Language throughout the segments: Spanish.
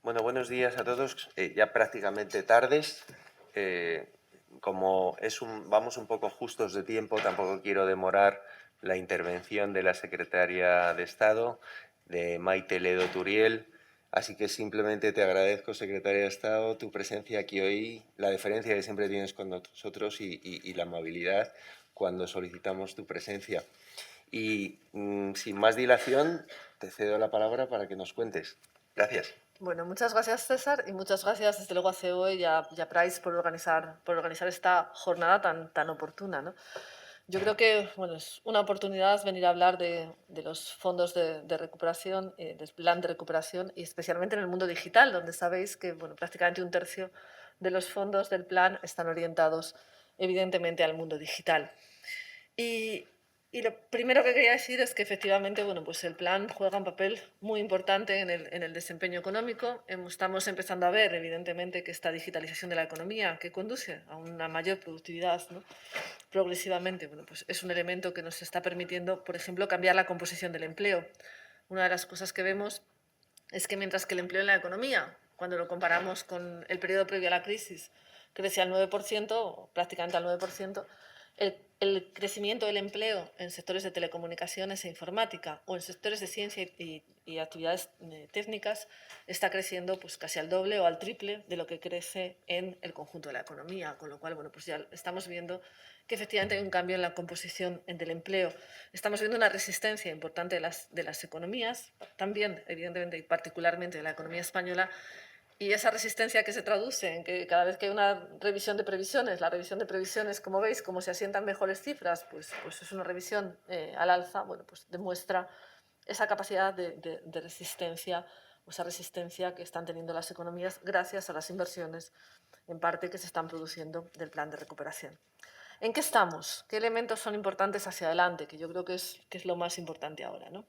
Bueno, buenos días a todos. Ya prácticamente tardes. Como vamos un poco justos de tiempo, tampoco quiero demorar la intervención de la secretaria de Estado, de Maite Ledo Turiel. Así que simplemente te agradezco, secretaria de Estado, tu presencia aquí hoy, la deferencia que siempre tienes con nosotros y la amabilidad cuando solicitamos tu presencia. Y sin más dilación, te cedo la palabra para que nos cuentes. Gracias. Bueno, muchas gracias César y muchas gracias desde luego a COE y a Price por organizar esta jornada tan oportuna, ¿no? Yo creo que bueno, es una oportunidad venir a hablar de los fondos de recuperación, del plan de recuperación y especialmente en el mundo digital, donde sabéis que bueno, prácticamente un tercio de los fondos del plan están orientados evidentemente al mundo digital. Y, y lo primero que quería decir es que efectivamente, bueno, pues el plan juega un papel muy importante en el desempeño económico. Estamos empezando a ver, evidentemente, que esta digitalización de la economía, que conduce a una mayor productividad, ¿no? Progresivamente, bueno, pues es un elemento que nos está permitiendo, por ejemplo, cambiar la composición del empleo. Una de las cosas que vemos es que mientras que el empleo en la economía, cuando lo comparamos con el periodo previo a la crisis, crecía al 9%, prácticamente al 9%, el crecimiento del empleo en sectores de telecomunicaciones e informática o en sectores de ciencia y actividades técnicas está creciendo pues casi al doble o al triple de lo que crece en el conjunto de la economía, con lo cual bueno, pues ya estamos viendo que efectivamente hay un cambio en la composición del empleo. Estamos viendo una resistencia importante de las economías, también evidentemente y particularmente de la economía española, y esa resistencia que se traduce en que cada vez que hay una revisión de previsiones, la revisión de previsiones, como veis, como se asientan mejores cifras, pues es una revisión al alza, bueno, pues demuestra esa capacidad de resistencia o esa resistencia que están teniendo las economías gracias a las inversiones, en parte, que se están produciendo del plan de recuperación. ¿En qué estamos? ¿Qué elementos son importantes hacia adelante? Que yo creo que es lo más importante ahora, ¿no?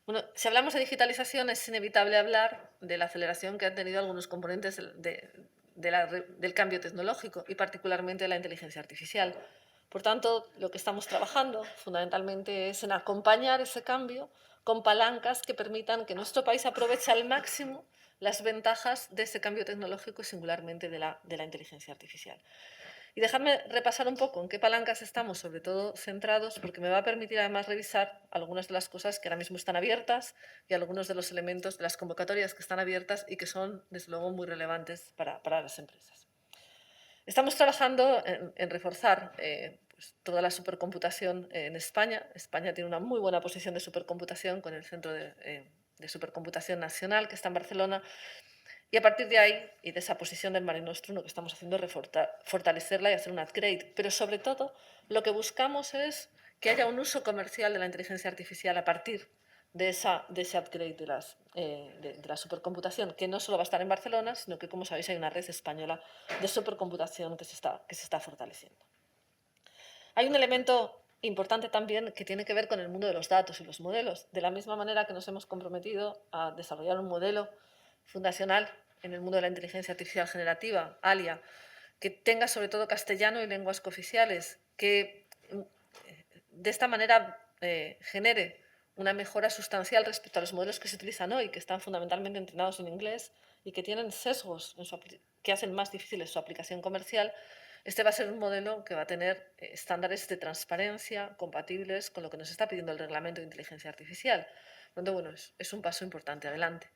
Bueno, si hablamos de digitalización, es inevitable hablar de la aceleración que han tenido algunos componentes del cambio tecnológico y particularmente de la inteligencia artificial. Por tanto, lo que estamos trabajando fundamentalmente es en acompañar ese cambio con palancas que permitan que nuestro país aproveche al máximo las ventajas de ese cambio tecnológico y singularmente de la inteligencia artificial. Y dejadme repasar un poco en qué palancas estamos, sobre todo centrados, porque me va a permitir además revisar algunas de las cosas que ahora mismo están abiertas y algunos de los elementos de las convocatorias que están abiertas y que son, desde luego, muy relevantes para las empresas. Estamos trabajando en reforzar pues, toda la supercomputación en España. España tiene una muy buena posición de supercomputación con el Centro de Supercomputación Nacional, que está en Barcelona, y a partir de ahí y de esa posición del Mare Nostrum, lo que estamos haciendo es fortalecerla y hacer un upgrade. Pero sobre todo, lo que buscamos es que haya un uso comercial de la inteligencia artificial a partir de ese upgrade de la supercomputación, que no solo va a estar en Barcelona, sino que, como sabéis, hay una red española de supercomputación que se está fortaleciendo. Hay un elemento importante también que tiene que ver con el mundo de los datos y los modelos. De la misma manera que nos hemos comprometido a desarrollar un modelo fundacional en el mundo de la inteligencia artificial generativa, ALIA, que tenga sobre todo castellano y lenguas cooficiales, que de esta manera genere una mejora sustancial respecto a los modelos que se utilizan hoy, que están fundamentalmente entrenados en inglés y que tienen sesgos que hacen más difícil su aplicación comercial. Este va a ser un modelo que va a tener estándares de transparencia compatibles con lo que nos está pidiendo el reglamento de inteligencia artificial. Por lo tanto, bueno, es un paso importante adelante.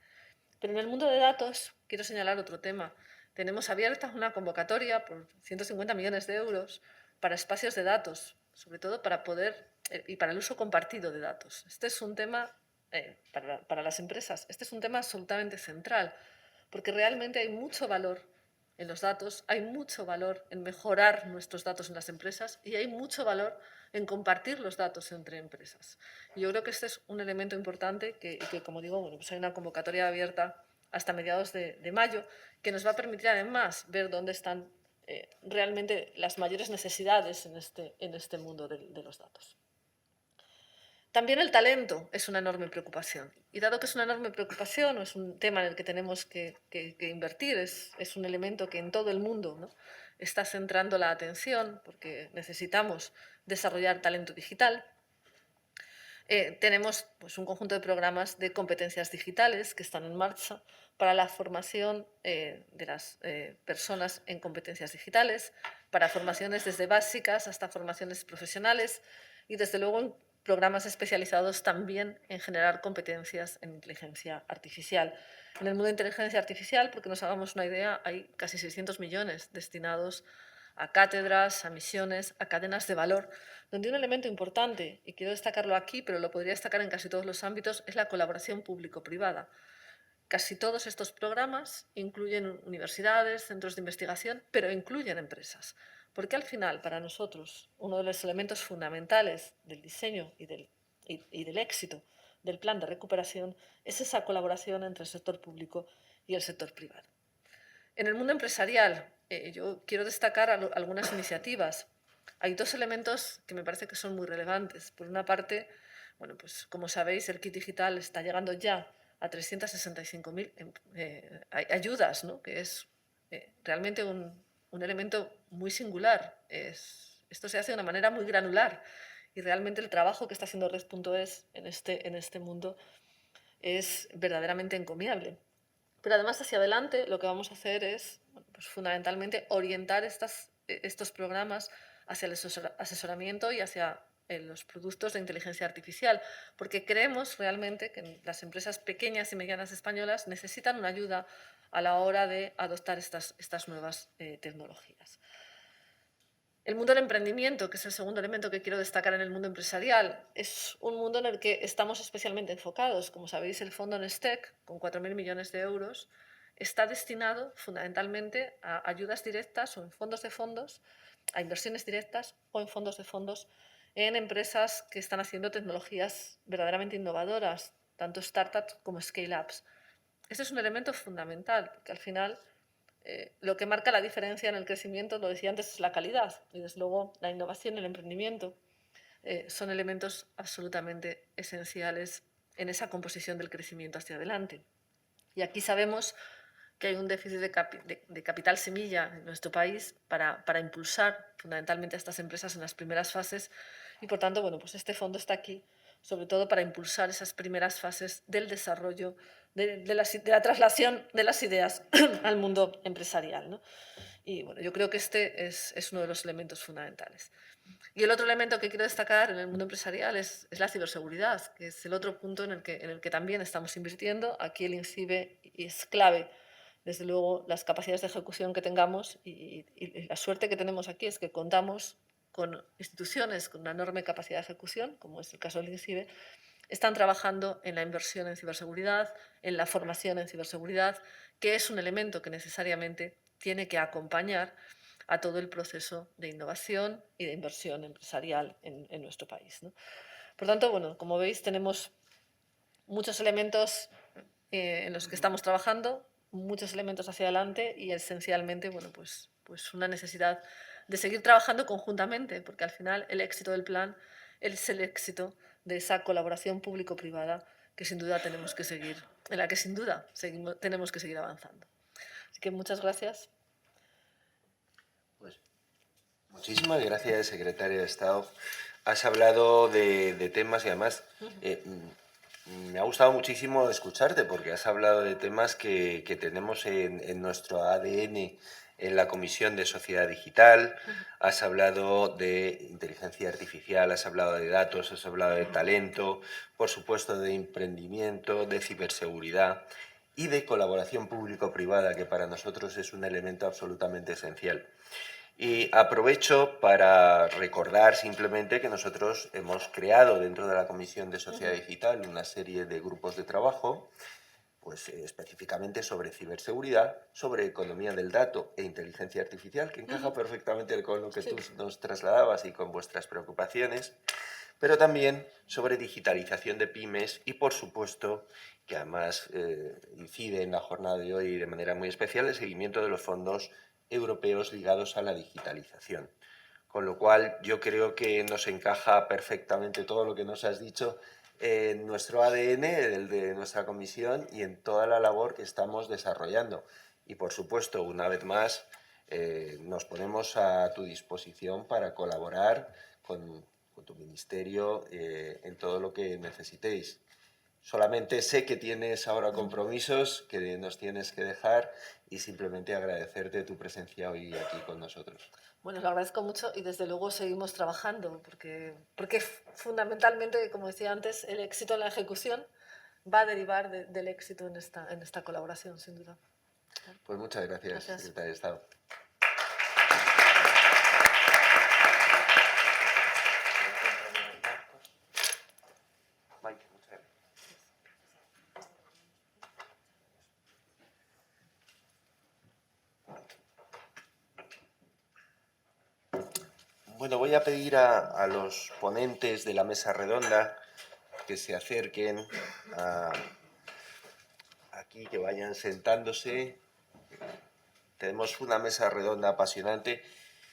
Pero en el mundo de datos quiero señalar otro tema. Tenemos abierta una convocatoria por 150 millones de euros para espacios de datos, sobre todo para poder y para el uso compartido de datos. Este es un tema para las empresas, este es un tema absolutamente central, porque realmente hay mucho valor en los datos, hay mucho valor en mejorar nuestros datos en las empresas y hay mucho valor en compartir los datos entre empresas. Y yo creo que este es un elemento importante que como digo, bueno, pues hay una convocatoria abierta hasta mediados de mayo que nos va a permitir además ver dónde están realmente las mayores necesidades en este mundo de los datos. También el talento es una enorme preocupación. Y dado que es una enorme preocupación, o es un tema en el que tenemos que invertir, es un elemento que en todo el mundo, ¿no?, está centrando la atención, porque necesitamos desarrollar talento digital. Tenemos pues, un conjunto de programas de competencias digitales que están en marcha para la formación de las personas en competencias digitales, para formaciones desde básicas hasta formaciones profesionales y, desde luego, en programas especializados también en generar competencias en inteligencia artificial. En el mundo de inteligencia artificial, porque nos hagamos una idea, hay casi 600 millones destinados a cátedras, a misiones, a cadenas de valor, donde un elemento importante, y quiero destacarlo aquí, pero lo podría destacar en casi todos los ámbitos, es la colaboración público-privada. Casi todos estos programas incluyen universidades, centros de investigación, pero incluyen empresas. Porque al final, para nosotros, uno de los elementos fundamentales del diseño y del éxito del plan de recuperación es esa colaboración entre el sector público y el sector privado. En el mundo empresarial, yo quiero destacar algunas iniciativas. Hay dos elementos que me parece que son muy relevantes. Por una parte, bueno, pues como sabéis, el kit digital está llegando ya a 365.000 ayudas, ¿no? Que es realmente un elemento muy singular. Esto se hace de una manera muy granular y realmente el trabajo que está haciendo Red.es en este mundo es verdaderamente encomiable. Pero además, hacia adelante, lo que vamos a hacer es, bueno, pues fundamentalmente orientar estos programas hacia el asesoramiento y hacia los productos de inteligencia artificial, porque creemos realmente que las empresas pequeñas y medianas españolas necesitan una ayuda a la hora de adoptar estas nuevas tecnologías. El mundo del emprendimiento, que es el segundo elemento que quiero destacar en el mundo empresarial, es un mundo en el que estamos especialmente enfocados. Como sabéis, el fondo Nestec, con 4.000 millones de euros, está destinado fundamentalmente a ayudas directas o en fondos de fondos, a inversiones directas o en fondos de fondos en empresas que están haciendo tecnologías verdaderamente innovadoras, tanto startups como scale-ups. Este es un elemento fundamental, porque al final lo que marca la diferencia en el crecimiento, lo decía antes, es la calidad. Y desde luego la innovación y el emprendimiento son elementos absolutamente esenciales en esa composición del crecimiento hacia adelante. Y aquí sabemos que hay un déficit de capital semilla en nuestro país para impulsar fundamentalmente a estas empresas en las primeras fases y, por tanto, bueno, pues este fondo está aquí sobre todo para impulsar esas primeras fases del desarrollo, de la traslación de las ideas al mundo empresarial, ¿no? Y bueno, yo creo que este es uno de los elementos fundamentales. Y el otro elemento que quiero destacar en el mundo empresarial es la ciberseguridad, que es el otro punto en el que también estamos invirtiendo. Aquí el INCIBE es clave. Desde luego, las capacidades de ejecución que tengamos y la suerte que tenemos aquí es que contamos con instituciones con una enorme capacidad de ejecución, como es el caso del INCIBE, están trabajando en la inversión en ciberseguridad, en la formación en ciberseguridad, que es un elemento que necesariamente tiene que acompañar a todo el proceso de innovación y de inversión empresarial en nuestro país, ¿no? Por tanto, bueno, como veis, tenemos muchos elementos en los que estamos trabajando, muchos elementos hacia adelante y esencialmente, bueno, pues una necesidad de seguir trabajando conjuntamente, porque al final el éxito del plan es el éxito de esa colaboración público-privada que sin duda tenemos que seguir, en la que sin duda tenemos que seguir avanzando. Así que muchas gracias. Pues muchísimas gracias, secretaria de Estado. Has hablado de temas y además me ha gustado muchísimo escucharte porque has hablado de temas que tenemos en nuestro ADN en la Comisión de Sociedad Digital, has hablado de inteligencia artificial, has hablado de datos, has hablado de talento, por supuesto de emprendimiento, de ciberseguridad y de colaboración público-privada, que para nosotros es un elemento absolutamente esencial. Y aprovecho para recordar simplemente que nosotros hemos creado dentro de la Comisión de Sociedad Digital una serie de grupos de trabajo, pues específicamente sobre ciberseguridad, sobre economía del dato e inteligencia artificial, que encaja perfectamente con lo que tú nos trasladabas y con vuestras preocupaciones, pero también sobre digitalización de pymes y, por supuesto, que además incide en la jornada de hoy de manera muy especial el seguimiento de los fondos europeos ligados a la digitalización. Con lo cual, yo creo que nos encaja perfectamente todo lo que nos has dicho en nuestro ADN, el de nuestra comisión y en toda la labor que estamos desarrollando. Y, por supuesto, una vez más, nos ponemos a tu disposición para colaborar con con tu ministerio en todo lo que necesitéis. Solamente sé que tienes ahora compromisos que nos tienes que dejar y simplemente agradecerte tu presencia hoy aquí con nosotros. Bueno, lo agradezco mucho y desde luego seguimos trabajando porque fundamentalmente, como decía antes, el éxito en la ejecución va a derivar del éxito en esta colaboración, sin duda. Pues muchas gracias, Gracias. secretaria de Estado. Mike, muchas gracias. Bueno, voy a pedir a los ponentes de la mesa redonda que se acerquen aquí, que vayan sentándose. Tenemos una mesa redonda apasionante.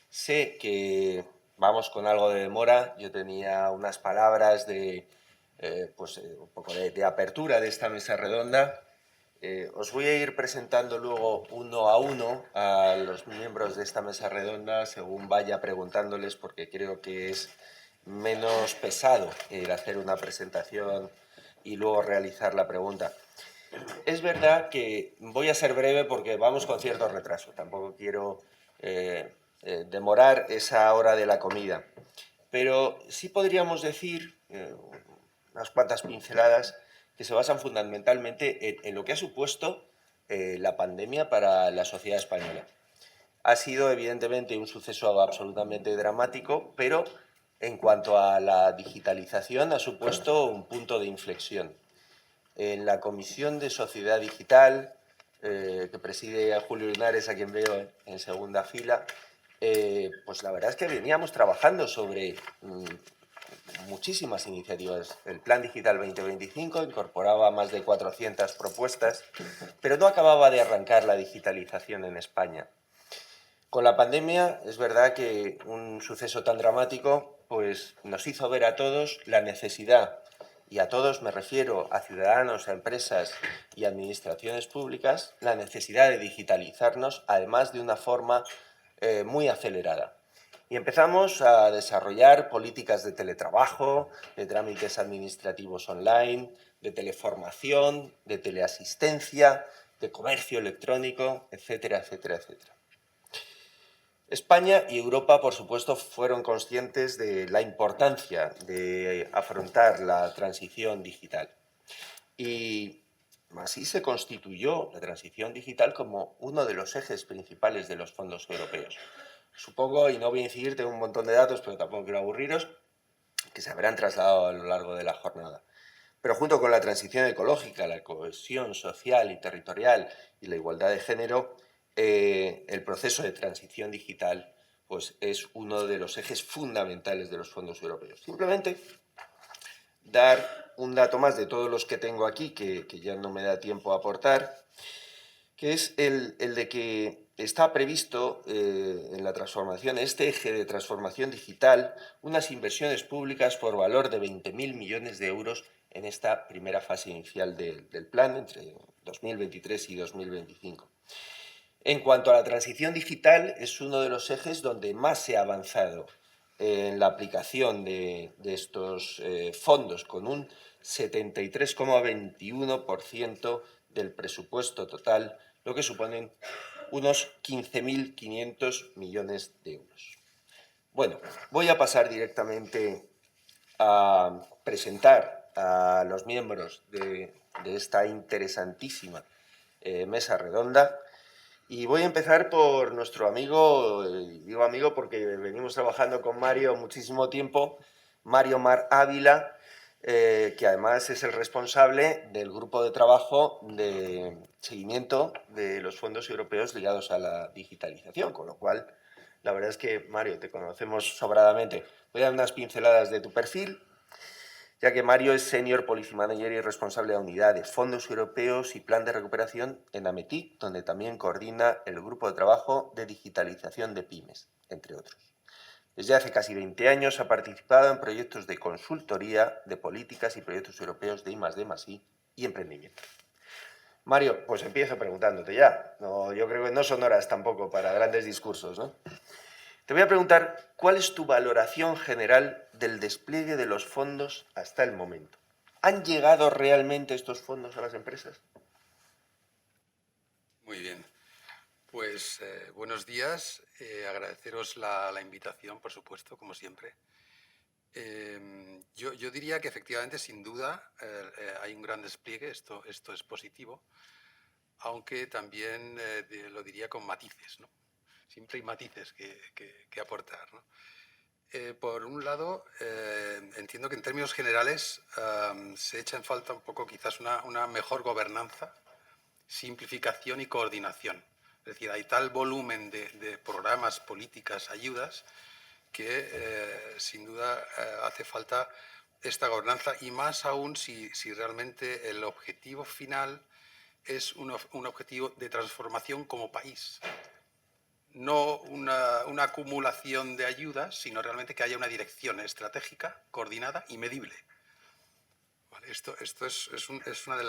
Sé que vamos con algo de demora. Yo tenía unas palabras de un poco de apertura de esta mesa redonda. Os voy a ir presentando luego uno a los miembros de esta mesa redonda según vaya preguntándoles, porque creo que es menos pesado el hacer una presentación y luego realizar la pregunta. Es verdad que voy a ser breve porque vamos con cierto retraso. Tampoco quiero demorar esa hora de la comida. Pero sí podríamos decir, unas cuantas pinceladas, que se basan fundamentalmente en lo que ha supuesto la pandemia para la sociedad española. Ha sido evidentemente un suceso absolutamente dramático, pero en cuanto a la digitalización ha supuesto un punto de inflexión. En la Comisión de Sociedad Digital, que preside a Julio Linares, a quien veo en segunda fila, pues la verdad es que veníamos trabajando sobre muchísimas iniciativas. El Plan Digital 2025 incorporaba más de 400 propuestas, pero no acababa de arrancar la digitalización en España. Con la pandemia es verdad que un suceso tan dramático pues, nos hizo ver a todos la necesidad, y a todos me refiero a ciudadanos, a empresas y administraciones públicas, la necesidad de digitalizarnos, además de una forma muy acelerada. Y empezamos a desarrollar políticas de teletrabajo, de trámites administrativos online, de teleformación, de teleasistencia, de comercio electrónico, etcétera, etcétera, etcétera. España y Europa, por supuesto, fueron conscientes de la importancia de afrontar la transición digital. Y así se constituyó la transición digital como uno de los ejes principales de los fondos europeos. Supongo, y no voy a incidir, tengo un montón de datos, pero tampoco quiero aburriros, que se habrán trasladado a lo largo de la jornada. Pero junto con la transición ecológica, la cohesión social y territorial y la igualdad de género, el proceso de transición digital pues, es uno de los ejes fundamentales de los fondos europeos. Simplemente dar un dato más de todos los que tengo aquí, que ya no me da tiempo a aportar, que es el de que está previsto en la transformación, este eje de transformación digital, unas inversiones públicas por valor de 20.000 millones de euros en esta primera fase inicial del plan, entre 2023 y 2025. En cuanto a la transición digital, es uno de los ejes donde más se ha avanzado en la aplicación de estos fondos, con un 73,21% del presupuesto total, lo que suponen unos 15.500 millones de euros. Bueno, voy a pasar directamente a presentar a los miembros de esta interesantísima mesa redonda. Y voy a empezar por nuestro amigo, digo amigo porque venimos trabajando con Mario muchísimo tiempo, Mario Mar Ávila, que además es el responsable del grupo de trabajo de seguimiento de los fondos europeos ligados a la digitalización, con lo cual la verdad es que, Mario, te conocemos sobradamente. Voy a dar unas pinceladas de tu perfil, ya que Mario es Senior Policy Manager y responsable de la unidad de fondos europeos y plan de recuperación en AMETIC, donde también coordina el grupo de trabajo de digitalización de pymes, entre otros. Desde hace casi 20 años ha participado en proyectos de consultoría de políticas y proyectos europeos de I+D+I y emprendimiento. Mario, pues empiezo preguntándote ya. No, yo creo que no son horas tampoco para grandes discursos, ¿no? Te voy a preguntar, ¿cuál es tu valoración general del despliegue de los fondos hasta el momento. ¿Han llegado realmente estos fondos a las empresas? Muy bien. Pues buenos días. Agradeceros la invitación, por supuesto, como siempre. Yo diría que efectivamente, sin duda, hay un gran despliegue. Esto es positivo, aunque también lo diría con matices, ¿no? Siempre hay matices que aportar, ¿no? Por un lado, entiendo que en términos generales se echa en falta un poco quizás una mejor gobernanza, simplificación y coordinación. Es decir, hay tal volumen de programas, políticas, ayudas, que sin duda hace falta esta gobernanza, y más aún si realmente el objetivo final es un objetivo de transformación como país. No una acumulación de ayudas, sino realmente que haya una dirección estratégica, coordinada y medible. Vale, esto es una de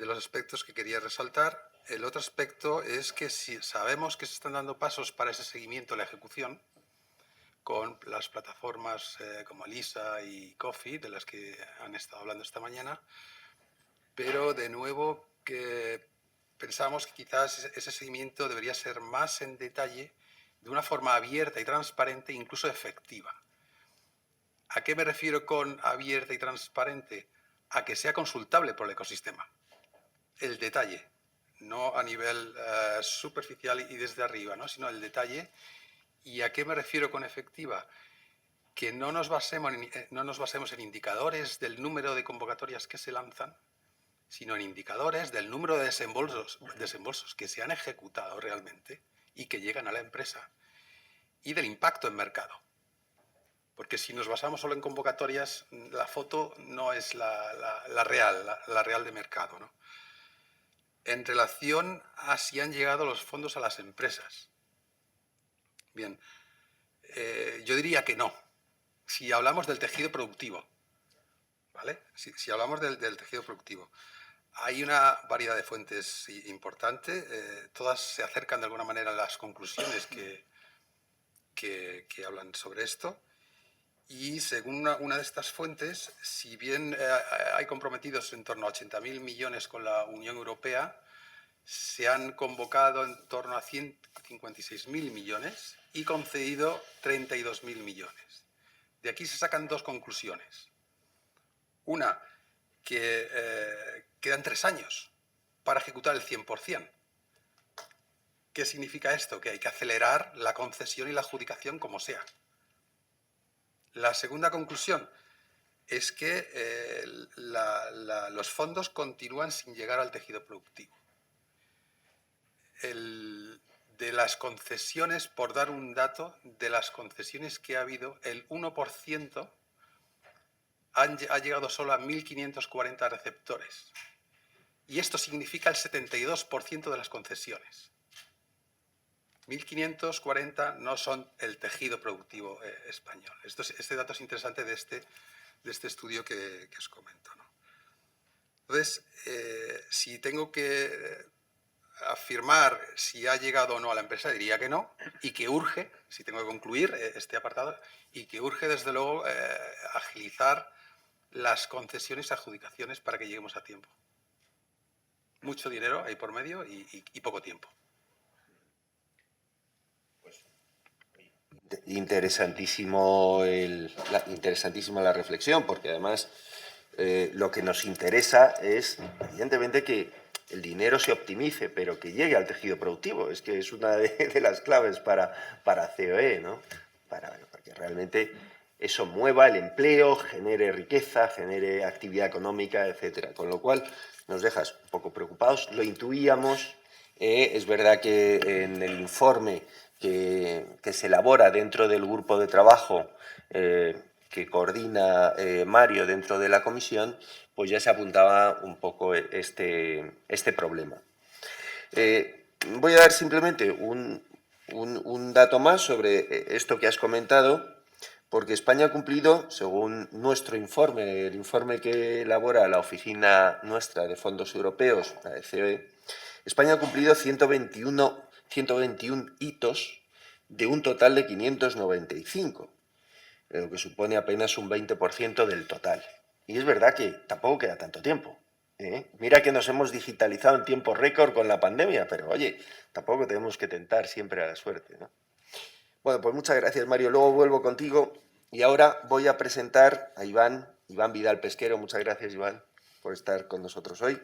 los aspectos que quería resaltar. El otro aspecto es que si sabemos que se están dando pasos para ese seguimiento, la ejecución, con las plataformas como Elisa y Coffee, de las que han estado hablando esta mañana, pero de nuevo que pensamos que quizás ese seguimiento debería ser más en detalle, de una forma abierta y transparente, incluso efectiva. ¿A qué me refiero con abierta y transparente? A que sea consultable por el ecosistema. El detalle, no a nivel superficial y desde arriba, ¿no? Sino el detalle. ¿Y a qué me refiero con efectiva? Que no nos basemos en indicadores del número de convocatorias que se lanzan, sino en indicadores del número de desembolsos que se han ejecutado realmente y que llegan a la empresa, y del impacto en mercado. Porque si nos basamos solo en convocatorias, la foto no es la real de mercado, ¿no? En relación a si han llegado los fondos a las empresas. Bien, yo diría que no. Si hablamos del tejido productivo, ¿vale? Si hablamos del tejido productivo, hay una variedad de fuentes importante. Todas se acercan de alguna manera a las conclusiones que hablan sobre esto. Y según una de estas fuentes, si bien hay comprometidos en torno a 80.000 millones con la Unión Europea, se han convocado en torno a 156.000 millones y concedido 32.000 millones. De aquí se sacan dos conclusiones. Una, que quedan 3 años para ejecutar el 100%. ¿Qué significa esto? Que hay que acelerar la concesión y la adjudicación como sea. La segunda conclusión es que los fondos continúan sin llegar al tejido productivo. De las concesiones, por dar un dato, de las concesiones que ha habido, el 1% ha llegado solo a 1.540 receptores. Y esto significa el 72% de las concesiones. 1.540 no son el tejido productivo español. Este dato es interesante de este estudio que os comento, ¿no? Entonces, si tengo que afirmar si ha llegado o no a la empresa, diría que no, y que urge, si tengo que concluir este apartado, y que urge desde luego agilizar las concesiones y adjudicaciones para que lleguemos a tiempo. Mucho dinero hay por medio y poco tiempo. Interesantísima la reflexión, porque además lo que nos interesa es, evidentemente, que el dinero se optimice, pero que llegue al tejido productivo. Es que es una de las claves para COE, ¿no? Para que realmente eso mueva el empleo, genere riqueza, genere actividad económica, etcétera. Con lo cual nos dejas un poco preocupados. Lo intuíamos. Es verdad que en el informe que se elabora dentro del grupo de trabajo que coordina Mario dentro de la comisión, pues ya se apuntaba un poco este problema. Voy a dar simplemente un dato más sobre esto que has comentado, porque España ha cumplido, según nuestro informe, el informe que elabora la oficina nuestra de fondos europeos, la de COE, España ha cumplido 121 hitos de un total de 595. lo que supone apenas un 20% del total. Y es verdad que tampoco queda tanto tiempo. Mira que nos hemos digitalizado en tiempo récord con la pandemia, pero oye, tampoco tenemos que tentar siempre a la suerte, ¿no? Bueno, pues muchas gracias, Mario. Luego vuelvo contigo y ahora voy a presentar a Iván Vidal Pesquero. Muchas gracias, Iván, por estar con nosotros hoy.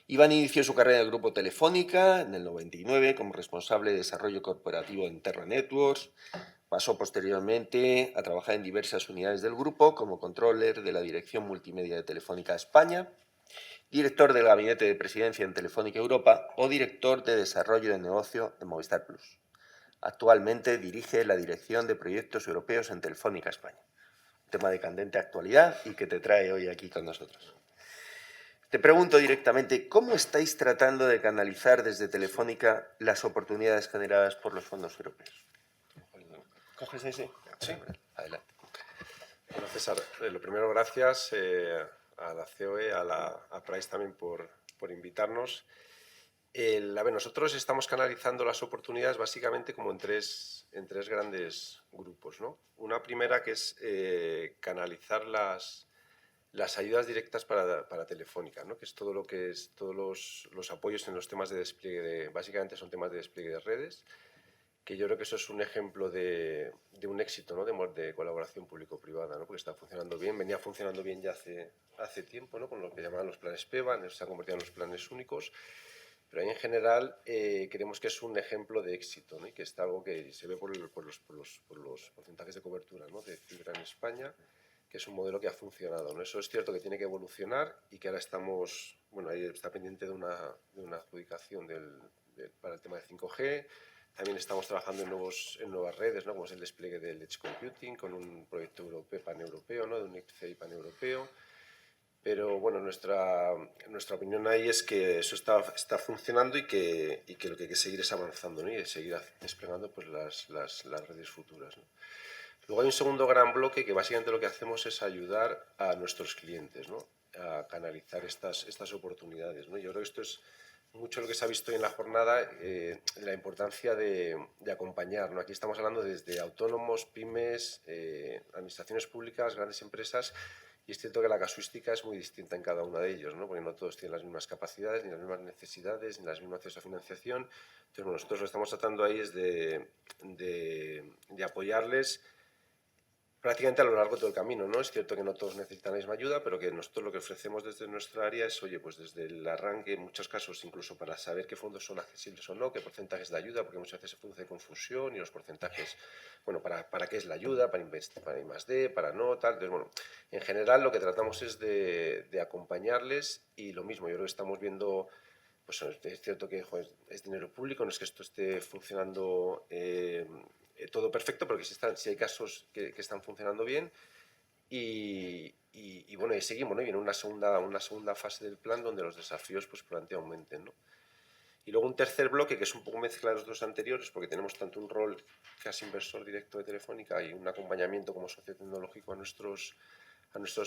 Iván inició su carrera en el Grupo Telefónica en el 99 como responsable de desarrollo corporativo en Terra Networks. Pasó posteriormente a trabajar en diversas unidades del grupo como controller de la Dirección Multimedia de Telefónica España, director del Gabinete de Presidencia en Telefónica Europa o director de Desarrollo de Negocio en Movistar Plus. Actualmente dirige la Dirección de Proyectos Europeos en Telefónica España. Un tema de candente actualidad y que te trae hoy aquí con nosotros. Te pregunto directamente, ¿cómo estáis tratando de canalizar desde Telefónica las oportunidades generadas por los fondos europeos? ¿Coges ese? Sí. Adelante. Bueno, César, lo primero, gracias a la COE, a Price también por invitarnos. A ver, nosotros estamos canalizando las oportunidades básicamente como en tres grandes grupos, ¿no? Una primera que es canalizar las ayudas directas para Telefónica, ¿no? Que es todo lo que es todos los apoyos en los temas de despliegue, básicamente son temas de despliegue de redes, que yo creo que eso es un ejemplo de un éxito, ¿no? de colaboración público-privada, ¿no? Porque está funcionando bien, venía funcionando bien ya hace tiempo, ¿no? Con lo que llamaban los planes PEVA, se ha convertido en los planes únicos, pero ahí en general creemos que es un ejemplo de éxito, ¿no? Y que está algo que se ve por los porcentajes de cobertura, ¿no? De fibra en España, que es un modelo que ha funcionado, ¿no? Eso es cierto que tiene que evolucionar y que ahora estamos, bueno, ahí está pendiente de una adjudicación para el tema de 5G. También estamos trabajando en nuevas redes, ¿no? Como es el despliegue del Edge Computing, con un proyecto europeo, paneuropeo, ¿no? De un IPCEI paneuropeo. Pero bueno, nuestra opinión ahí es que eso está funcionando y que lo que hay que seguir es avanzando, ¿no? Y seguir desplegando pues, las redes futuras, ¿no? Luego hay un segundo gran bloque que básicamente lo que hacemos es ayudar a nuestros clientes, ¿no? A canalizar estas oportunidades, ¿no? Yo creo que esto es mucho lo que se ha visto en la jornada, la importancia de acompañar, ¿no? Aquí estamos hablando desde autónomos, pymes, administraciones públicas, grandes empresas, y es cierto que la casuística es muy distinta en cada uno de ellos, ¿no? Porque no todos tienen las mismas capacidades, ni las mismas necesidades, ni las mismas acceso a financiación. Entonces, bueno, nosotros lo que estamos tratando ahí es de apoyarles prácticamente a lo largo de todo el camino, ¿no? Es cierto que no todos necesitan la misma ayuda, pero que nosotros lo que ofrecemos desde nuestra área es, oye, pues desde el arranque, en muchos casos incluso para saber qué fondos son accesibles o no, qué porcentajes de ayuda, porque muchas veces se produce confusión y los porcentajes, bueno, para qué es la ayuda, para I+D, para no, tal. Entonces, bueno, en general lo que tratamos es de acompañarles y lo mismo, yo creo que estamos viendo, pues es cierto que joder, es dinero público, no es que esto esté funcionando todo perfecto, porque sí hay casos que están funcionando bien y bueno, y seguimos, ¿no? Y viene una segunda fase del plan donde los desafíos pues probablemente aumenten, ¿no? Y luego un tercer bloque que es un poco mezcla de los dos anteriores, porque tenemos tanto un rol casi inversor directo de Telefónica y un acompañamiento como socio tecnológico a nuestros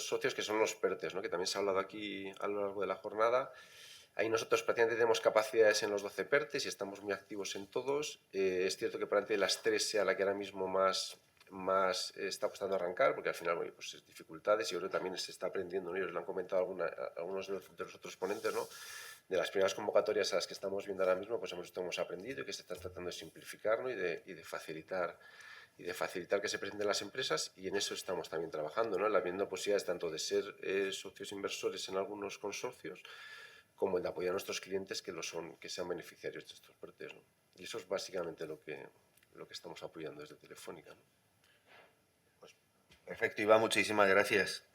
socios, que son los PERTES, ¿no? Que también se ha hablado aquí a lo largo de la jornada. Ahí nosotros prácticamente tenemos capacidades en los 12 PERTES y estamos muy activos en todos. Es cierto que probablemente las 3 sea la que ahora mismo más está costando arrancar, porque al final, bueno, pues es dificultades y yo creo que también se está aprendiendo, ¿no? Ellos lo han comentado algunos de los otros ponentes, ¿no? De las primeras convocatorias a las que estamos viendo ahora mismo, pues hemos aprendido y que se está tratando de simplificar, ¿no? y de facilitar que se presenten las empresas, y en eso estamos también trabajando, ¿no? Viendo posibilidades tanto de ser socios inversores en algunos consorcios, como el de apoyar a nuestros clientes que sean beneficiarios de estos PERTES, ¿no? Y eso es básicamente lo que estamos apoyando desde Telefónica, ¿no? Pues, perfecto, Iván, muchísimas gracias.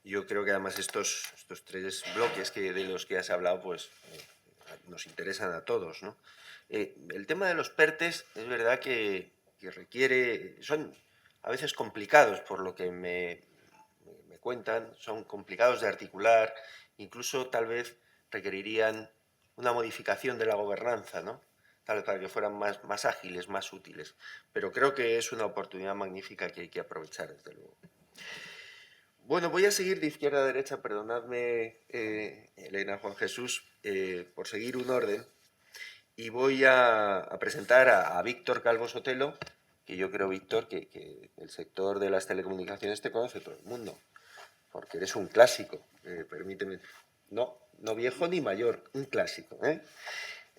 Yo creo que además estos tres bloques de los que has hablado, pues nos interesan a todos, ¿no? El tema de los PERTES es verdad que son a veces complicados, por lo que me cuentan, son complicados de articular, incluso tal vez requerirían una modificación de la gobernanza, ¿no? Tal vez para que fueran más ágiles, más útiles. Pero creo que es una oportunidad magnífica que hay que aprovechar, desde luego. Bueno, voy a seguir de izquierda a derecha, perdonadme, Elena, Juan Jesús, por seguir un orden. Y voy a presentar a Víctor Calvo Sotelo, que yo creo, Víctor, que el sector de las telecomunicaciones te conoce todo el mundo, porque eres un clásico, permíteme, no viejo ni mayor, un clásico, ¿eh?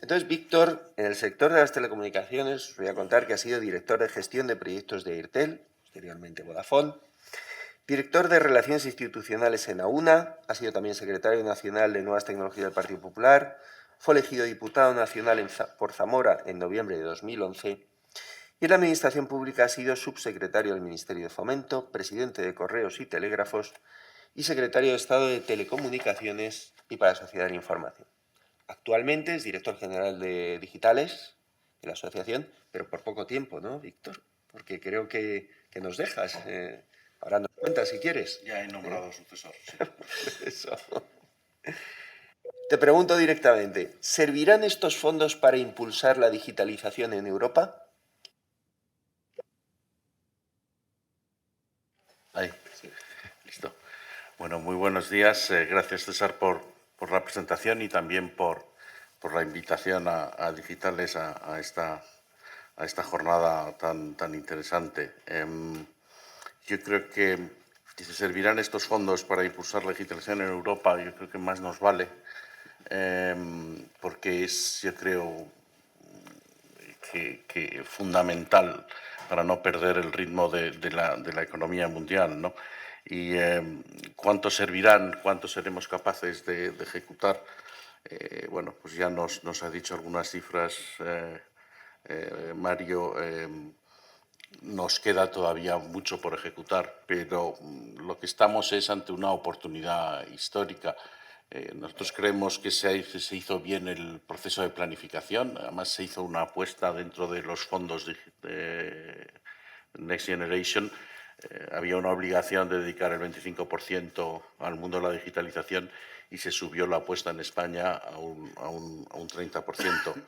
Entonces, Víctor, en el sector de las telecomunicaciones, os voy a contar que ha sido director de gestión de proyectos de Airtel, posteriormente Vodafone, director de Relaciones Institucionales en AUNA, ha sido también secretario nacional de Nuevas Tecnologías del Partido Popular, fue elegido diputado nacional por Zamora en noviembre de 2011 y en la Administración Pública ha sido subsecretario del Ministerio de Fomento, presidente de Correos y Telégrafos y secretario de Estado de Telecomunicaciones y para Sociedad de Información. Actualmente es director general de Digitales de la asociación, pero por poco tiempo, ¿no, Víctor? Porque creo que nos dejas. Ahora nos cuentas si quieres. Ya he nombrado sucesor. Sí. Eso. Te pregunto directamente, ¿servirán estos fondos para impulsar la digitalización en Europa? Ahí, sí. Listo. Bueno, muy buenos días. Gracias, César, por la presentación y también por la invitación a Digitales a esta jornada tan interesante. Yo creo que si se servirán estos fondos para impulsar la digitalización en Europa, yo creo que más nos vale, porque es, yo creo, que fundamental para no perder el ritmo de la economía mundial, ¿no? Y cuánto servirán, cuánto seremos capaces de ejecutar. Bueno, pues ya nos ha dicho algunas cifras Mario. Nos queda todavía mucho por ejecutar, pero lo que estamos es ante una oportunidad histórica. Nosotros creemos que se hizo bien el proceso de planificación, además se hizo una apuesta dentro de los fondos de Next Generation. Había una obligación de dedicar el 25% al mundo de la digitalización y se subió la apuesta en España a un 30%.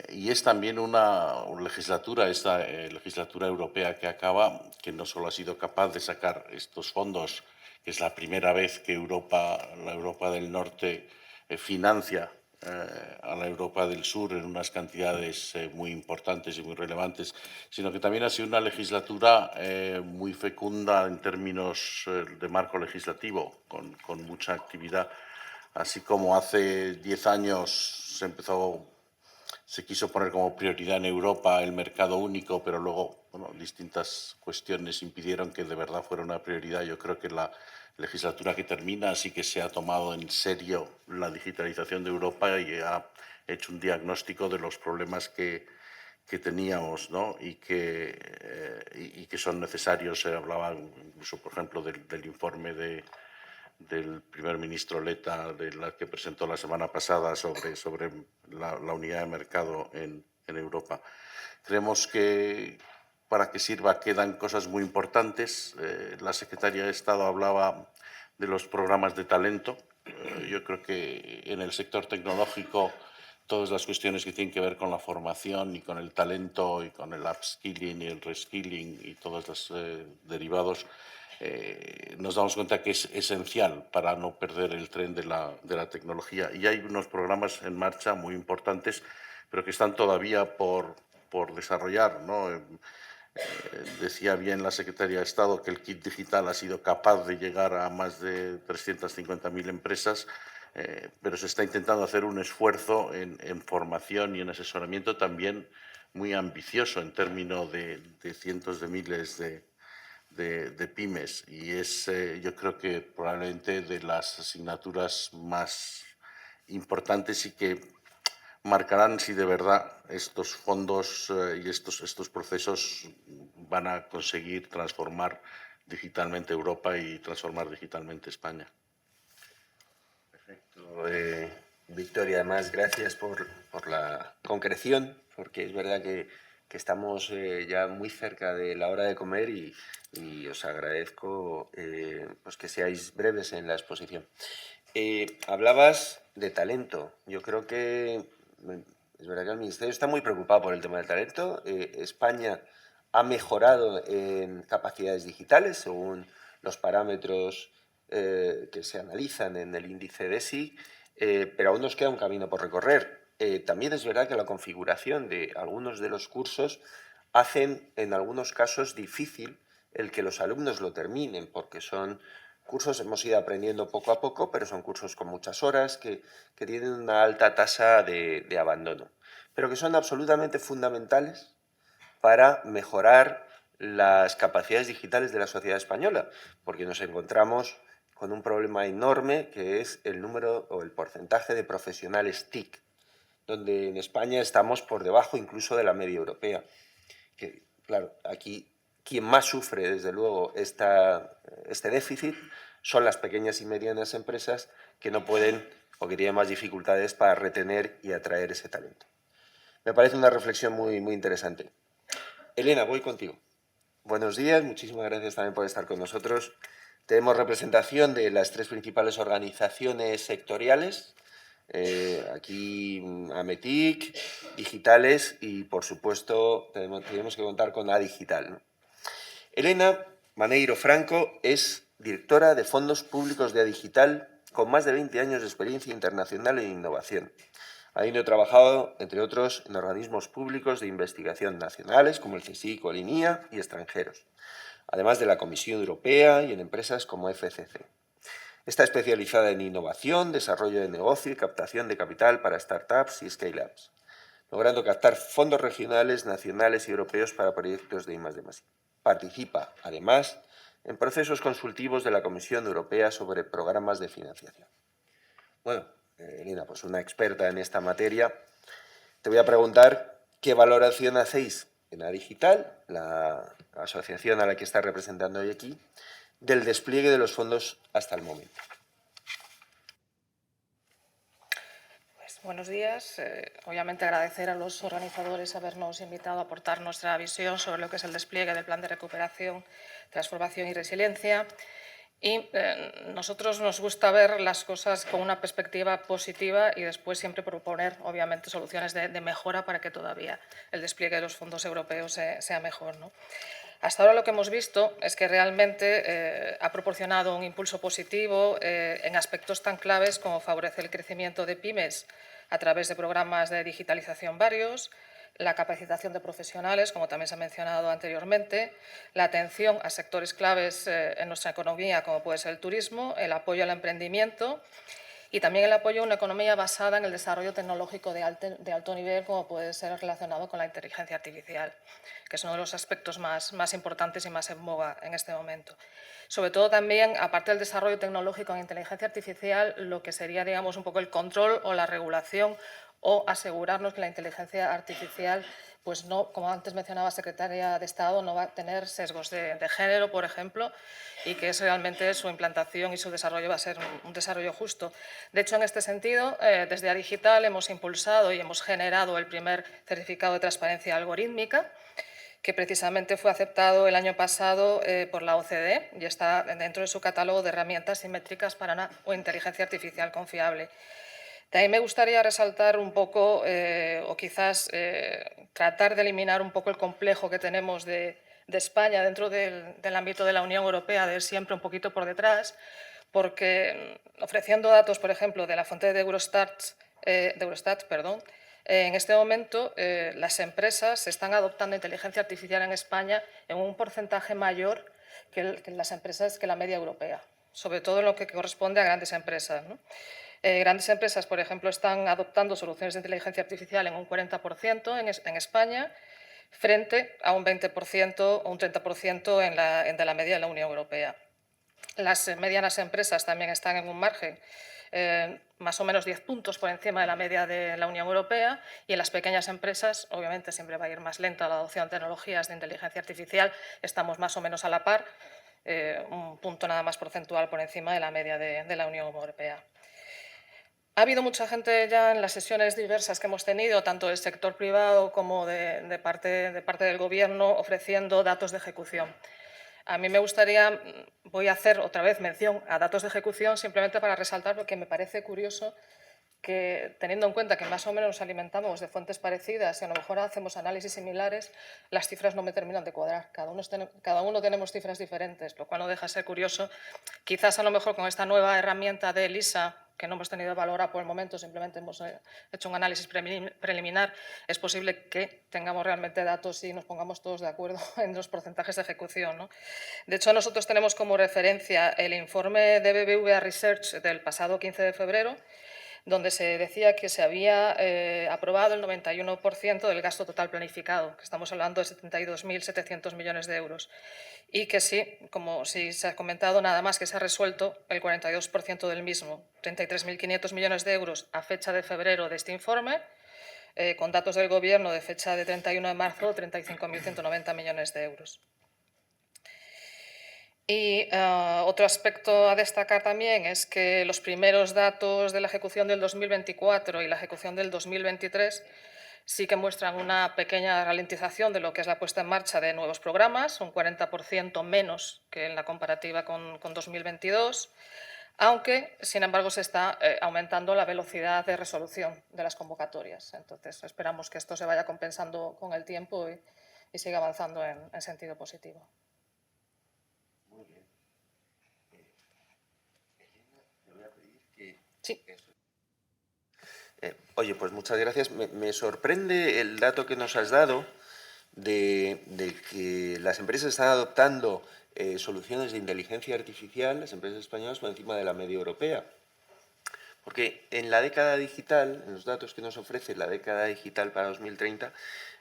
Y es también una legislatura, esta legislatura europea que acaba, que no solo ha sido capaz de sacar estos fondos, que es la primera vez que la Europa del Norte financia a la Europa del Sur en unas cantidades muy importantes y muy relevantes, sino que también ha sido una legislatura muy fecunda en términos de marco legislativo, con mucha actividad. Así como hace 10 años se quiso poner como prioridad en Europa el mercado único, pero luego distintas cuestiones impidieron que de verdad fuera una prioridad. Yo creo que la legislatura que termina sí que se ha tomado en serio la digitalización de Europa y ha hecho un diagnóstico de los problemas que teníamos, ¿no? y que son necesarios. Se hablaba incluso, por ejemplo, del informe del primer ministro Letta, de la que presentó la semana pasada sobre la unidad de mercado en Europa. Creemos que para que sirva quedan cosas muy importantes. La secretaria de Estado hablaba de los programas de talento. Yo creo que en el sector tecnológico todas las cuestiones que tienen que ver con la formación y con el talento y con el upskilling y el reskilling y todos los derivados, nos damos cuenta que es esencial para no perder el tren de la tecnología. Y hay unos programas en marcha muy importantes, pero que están todavía por desarrollar, ¿no? Decía bien la secretaria de Estado que el kit digital ha sido capaz de llegar a más de 350.000 empresas, pero se está intentando hacer un esfuerzo en formación y en asesoramiento también muy ambicioso en términos de cientos de miles de pymes, y es yo creo que probablemente de las asignaturas más importantes y que marcarán si de verdad estos fondos y estos procesos van a conseguir transformar digitalmente Europa y transformar digitalmente España. Perfecto. Victoria, además, gracias por la concreción, porque es verdad que estamos ya muy cerca de la hora de comer y os agradezco pues que seáis breves en la exposición. Hablabas de talento. Yo creo que es verdad que el Ministerio está muy preocupado por el tema del talento. España ha mejorado en capacidades digitales según los parámetros que se analizan en el índice DESI, pero aún nos queda un camino por recorrer. También es verdad que la configuración de algunos de los cursos hacen en algunos casos difícil el que los alumnos lo terminen, porque son cursos, hemos ido aprendiendo poco a poco, pero son cursos con muchas horas que tienen una alta tasa de abandono, pero que son absolutamente fundamentales para mejorar las capacidades digitales de la sociedad española, porque nos encontramos con un problema enorme que es el número o el porcentaje de profesionales TIC, donde en España estamos por debajo incluso de la media europea. Que, claro, aquí quien más sufre, desde luego, este déficit son las pequeñas y medianas empresas que no pueden o que tienen más dificultades para retener y atraer ese talento. Me parece una reflexión muy interesante. Elena, voy contigo. Buenos días, muchísimas gracias también por estar con nosotros. Tenemos representación de las 3 principales organizaciones sectoriales, aquí AMETIC, Digitales y, por supuesto, tenemos que contar con Adigital, ¿no? Elena Maneiro Franco es directora de Fondos Públicos de Adigital con más de 20 años de experiencia internacional en innovación. Habiendo trabajado, entre otros, en organismos públicos de investigación nacionales como el CSIC o el INIA y extranjeros, además de la Comisión Europea y en empresas como FCC. Está especializada en innovación, desarrollo de negocio y captación de capital para startups y scale-ups, logrando captar fondos regionales, nacionales y europeos para proyectos de I+D+I. Participa, además, en procesos consultivos de la Comisión Europea sobre programas de financiación. Bueno, Elena, pues una experta en esta materia. Te voy a preguntar qué valoración hacéis en Adigital, la asociación a la que está representando hoy aquí, del despliegue de los fondos hasta el momento. Buenos días. Obviamente agradecer a los organizadores habernos invitado a aportar nuestra visión sobre lo que es el despliegue del Plan de Recuperación, Transformación y Resiliencia. Y nosotros nos gusta ver las cosas con una perspectiva positiva y después siempre proponer, obviamente, soluciones de mejora para que todavía el despliegue de los fondos europeos sea mejor, ¿no? Hasta ahora lo que hemos visto es que realmente ha proporcionado un impulso positivo en aspectos tan claves como favorecer el crecimiento de pymes a través de programas de digitalización varios, la capacitación de profesionales, como también se ha mencionado anteriormente, la atención a sectores claves en nuestra economía, como puede ser el turismo, el apoyo al emprendimiento y también el apoyo a una economía basada en el desarrollo tecnológico de alto nivel, como puede ser relacionado con la inteligencia artificial, que es uno de los aspectos más importantes y más en boga en este momento. Sobre todo también, aparte del desarrollo tecnológico en inteligencia artificial, lo que sería, digamos, un poco el control o la regulación o asegurarnos que la inteligencia artificial, pues no, como antes mencionaba Secretaria de Estado, no va a tener sesgos de género, por ejemplo, y que realmente su implantación y su desarrollo va a ser un desarrollo justo. De hecho, en este sentido, desde Adigital hemos impulsado y hemos generado el primer certificado de transparencia algorítmica, que precisamente fue aceptado el año pasado por la OCDE y está dentro de su catálogo de herramientas simétricas para una inteligencia artificial confiable. También me gustaría resaltar un poco, o quizás tratar de eliminar un poco el complejo que tenemos de España dentro del ámbito de la Unión Europea, de ir siempre un poquito por detrás, porque ofreciendo datos, por ejemplo, de la fuente de Eurostat, en este momento las empresas están adoptando inteligencia artificial en España en un porcentaje mayor que las empresas, que la media europea, sobre todo en lo que corresponde a grandes empresas, ¿no? Grandes empresas, por ejemplo, están adoptando soluciones de inteligencia artificial en un 40% en España, frente a un 20% o un 30% de la media de la Unión Europea. Las medianas empresas también están en un margen más o menos 10 puntos por encima de la media de la Unión Europea, y en las pequeñas empresas, obviamente siempre va a ir más lenta la adopción de tecnologías de inteligencia artificial, estamos más o menos a la par, un punto nada más porcentual por encima de la media de la Unión Europea. Ha habido mucha gente ya en las sesiones diversas que hemos tenido, tanto del sector privado como de parte del Gobierno, ofreciendo datos de ejecución. A mí me gustaría, voy a hacer otra vez mención a datos de ejecución simplemente para resaltar, porque me parece curioso que, teniendo en cuenta que más o menos nos alimentamos de fuentes parecidas y a lo mejor hacemos análisis similares, las cifras no me terminan de cuadrar. Cada uno tenemos cifras diferentes, lo cual no deja de ser curioso. Quizás a lo mejor con esta nueva herramienta de ELISA que no hemos tenido valorado por el momento, simplemente hemos hecho un análisis preliminar, es posible que tengamos realmente datos y nos pongamos todos de acuerdo en los porcentajes de ejecución, ¿no? De hecho, nosotros tenemos como referencia el informe de BBVA Research del pasado 15 de febrero, donde se decía que se había aprobado el 91% del gasto total planificado, que estamos hablando de 72.700 millones de euros, y que sí, como sí se ha comentado, nada más que se ha resuelto el 42% del mismo, 33.500 millones de euros a fecha de febrero de este informe, con datos del Gobierno de fecha de 31 de marzo, 35.190 millones de euros. Y otro aspecto a destacar también es que los primeros datos de la ejecución del 2024 y la ejecución del 2023 sí que muestran una pequeña ralentización de lo que es la puesta en marcha de nuevos programas, un 40% menos que en la comparativa con 2022, aunque, sin embargo, se está aumentando la velocidad de resolución de las convocatorias. Entonces, esperamos que esto se vaya compensando con el tiempo y siga avanzando en sentido positivo. Sí. Oye, pues muchas gracias. Me sorprende el dato que nos has dado de que las empresas están adoptando soluciones de inteligencia artificial, las empresas españolas, por encima de la media europea. Porque en la década digital, en los datos que nos ofrece la década digital para 2030,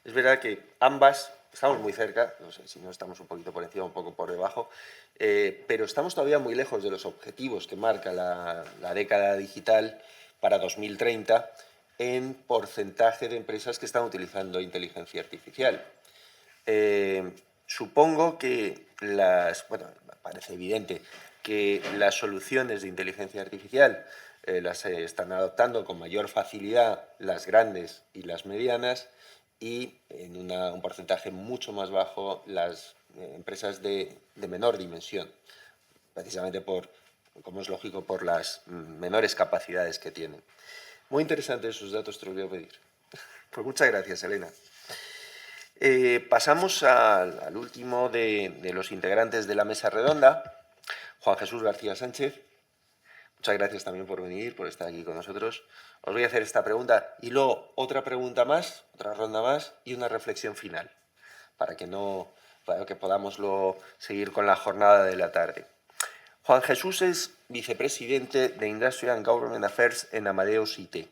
es verdad que ambas estamos muy cerca, no sé si no estamos un poquito por encima, un poco por debajo, pero estamos todavía muy lejos de los objetivos que marca la década digital para 2030 en porcentaje de empresas que están utilizando inteligencia artificial. Supongo que parece evidente que las soluciones de inteligencia artificial las están adoptando con mayor facilidad las grandes y las medianas y en un porcentaje mucho más bajo las empresas de menor dimensión, precisamente como es lógico, por las menores capacidades que tienen. Muy interesantes esos datos, te los voy a pedir. Pues muchas gracias, Elena. Pasamos al último de los integrantes de la mesa redonda, Juan Jesús García Sánchez. Muchas gracias también por venir, por estar aquí con nosotros. Os voy a hacer esta pregunta y luego otra pregunta más, otra ronda más y una reflexión final, para que podamos luego seguir con la jornada de la tarde. Juan Jesús es vicepresidente de Industrial and Government Affairs en Amadeus IT.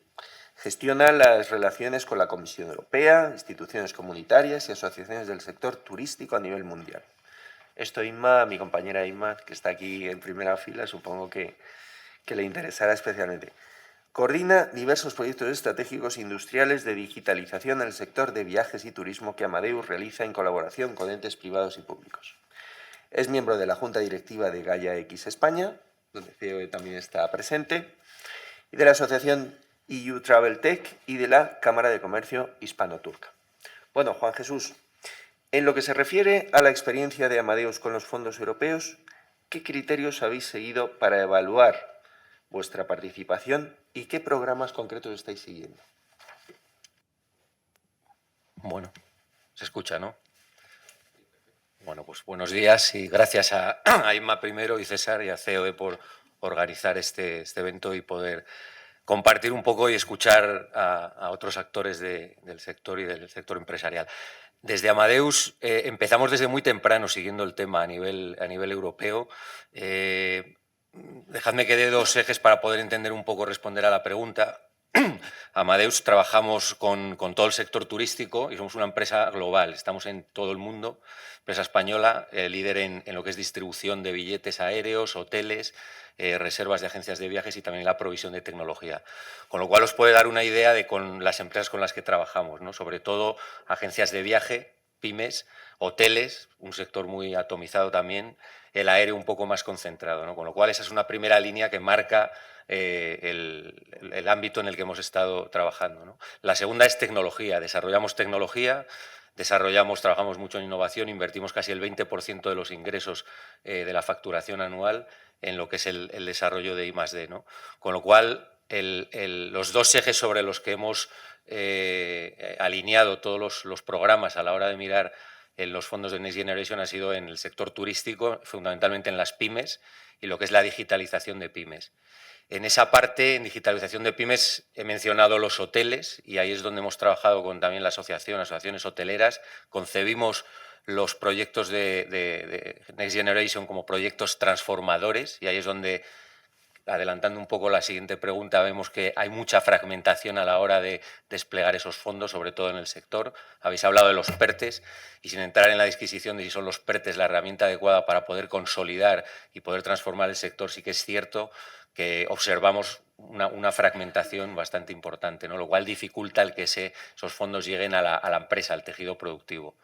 Gestiona las relaciones con la Comisión Europea, instituciones comunitarias y asociaciones del sector turístico a nivel mundial. Esto, Inma, mi compañera Inma, que está aquí en primera fila, supongo que le interesará especialmente. Coordina diversos proyectos estratégicos industriales de digitalización en el sector de viajes y turismo que Amadeus realiza en colaboración con entes privados y públicos. Es miembro de la Junta Directiva de Gaia X España, donde COE también está presente, y de la Asociación EU Travel Tech y de la Cámara de Comercio Hispano-Turca. Bueno, Juan Jesús, en lo que se refiere a la experiencia de Amadeus con los fondos europeos, ¿qué criterios habéis seguido para evaluar vuestra participación y qué programas concretos estáis siguiendo? Bueno, se escucha, ¿no? Bueno, pues buenos días y gracias a Inma primero y César y a COE por organizar este evento y poder compartir un poco y escuchar a otros actores del sector y del sector empresarial. Desde Amadeus empezamos desde muy temprano siguiendo el tema a nivel europeo. Dejadme que dé dos ejes para poder entender un poco, responder a la pregunta. Amadeus trabajamos con todo el sector turístico y somos una empresa global. Estamos en todo el mundo, empresa española, líder en lo que es distribución de billetes aéreos, hoteles, reservas de agencias de viajes y también la provisión de tecnología. Con lo cual os puede dar una idea de con las empresas con las que trabajamos, ¿no? Sobre todo agencias de viaje, pymes, hoteles, un sector muy atomizado también, el aéreo un poco más concentrado, ¿no? Con lo cual esa es una primera línea que marca el ámbito en el que hemos estado trabajando, ¿no? La segunda es tecnología. Desarrollamos tecnología, trabajamos mucho en innovación, invertimos casi el 20% de los ingresos de la facturación anual en lo que es el desarrollo de I+D, ¿no? Con lo cual, los dos ejes sobre los que hemos alineado todos los programas a la hora de mirar en los fondos de Next Generation ha sido en el sector turístico, fundamentalmente en las pymes y lo que es la digitalización de pymes. En esa parte, en digitalización de pymes, he mencionado los hoteles y ahí es donde hemos trabajado con también la asociaciones hoteleras. Concebimos los proyectos de Next Generation como proyectos transformadores y ahí es donde, adelantando un poco la siguiente pregunta, vemos que hay mucha fragmentación a la hora de desplegar esos fondos, sobre todo en el sector. Habéis hablado de los PERTES y sin entrar en la disquisición de si son los PERTES la herramienta adecuada para poder consolidar y poder transformar el sector, sí que es cierto que observamos una fragmentación bastante importante, ¿no? Lo cual dificulta el que esos fondos lleguen a la empresa, al tejido productivo.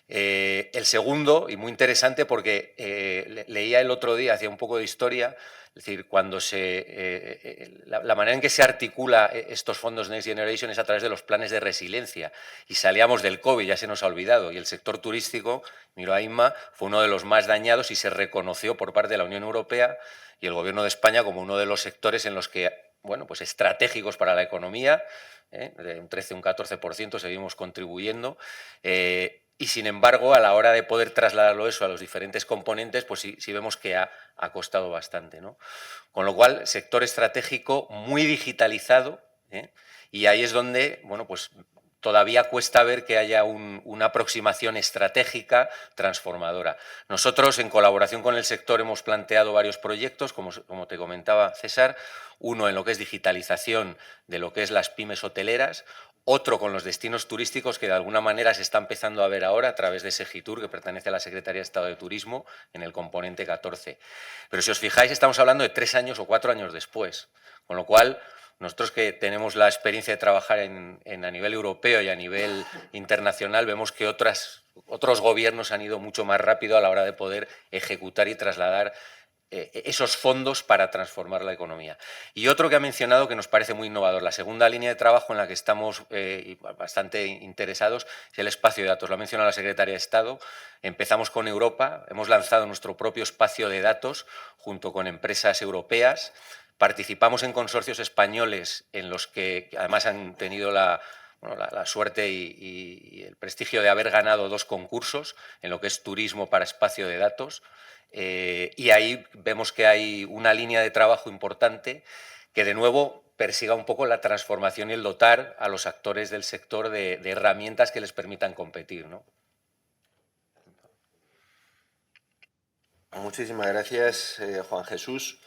El segundo, y muy interesante porque leía el otro día, hacía un poco de historia, es decir, cuando la manera en que se articula estos fondos Next Generation es a través de los planes de resiliencia. Y salíamos del COVID, ya se nos ha olvidado, y el sector turístico, miro a Inma, fue uno de los más dañados y se reconoció por parte de la Unión Europea y el Gobierno de España como uno de los sectores en los que, bueno, pues estratégicos para la economía, de un 13, un 14% seguimos contribuyendo. Y sin embargo, a la hora de poder trasladarlo eso a los diferentes componentes, pues sí vemos que ha costado bastante, ¿no? Con lo cual, sector estratégico muy digitalizado, y ahí es donde, bueno, pues todavía cuesta ver que haya una aproximación estratégica transformadora. Nosotros, en colaboración con el sector, hemos planteado varios proyectos, como te comentaba César, uno en lo que es digitalización de lo que es las pymes hoteleras, otro con los destinos turísticos que de alguna manera se está empezando a ver ahora a través de ese GITUR que pertenece a la Secretaría de Estado de Turismo en el componente 14. Pero si os fijáis, estamos hablando de 3 años o 4 años después, con lo cual nosotros que tenemos la experiencia de trabajar a nivel europeo y a nivel internacional, vemos que otros gobiernos han ido mucho más rápido a la hora de poder ejecutar y trasladar esos fondos para transformar la economía. Y otro que ha mencionado que nos parece muy innovador, la segunda línea de trabajo en la que estamos bastante interesados es el espacio de datos. Lo ha mencionado la Secretaría de Estado. Empezamos con Europa, hemos lanzado nuestro propio espacio de datos junto con empresas europeas. Participamos en consorcios españoles en los que además han tenido la suerte y el prestigio de haber ganado 2 concursos en lo que es turismo para espacio de datos. Y ahí vemos que hay una línea de trabajo importante que, de nuevo, persiga un poco la transformación y el dotar a los actores del sector de herramientas que les permitan competir, ¿no? Muchísimas gracias, Juan Jesús.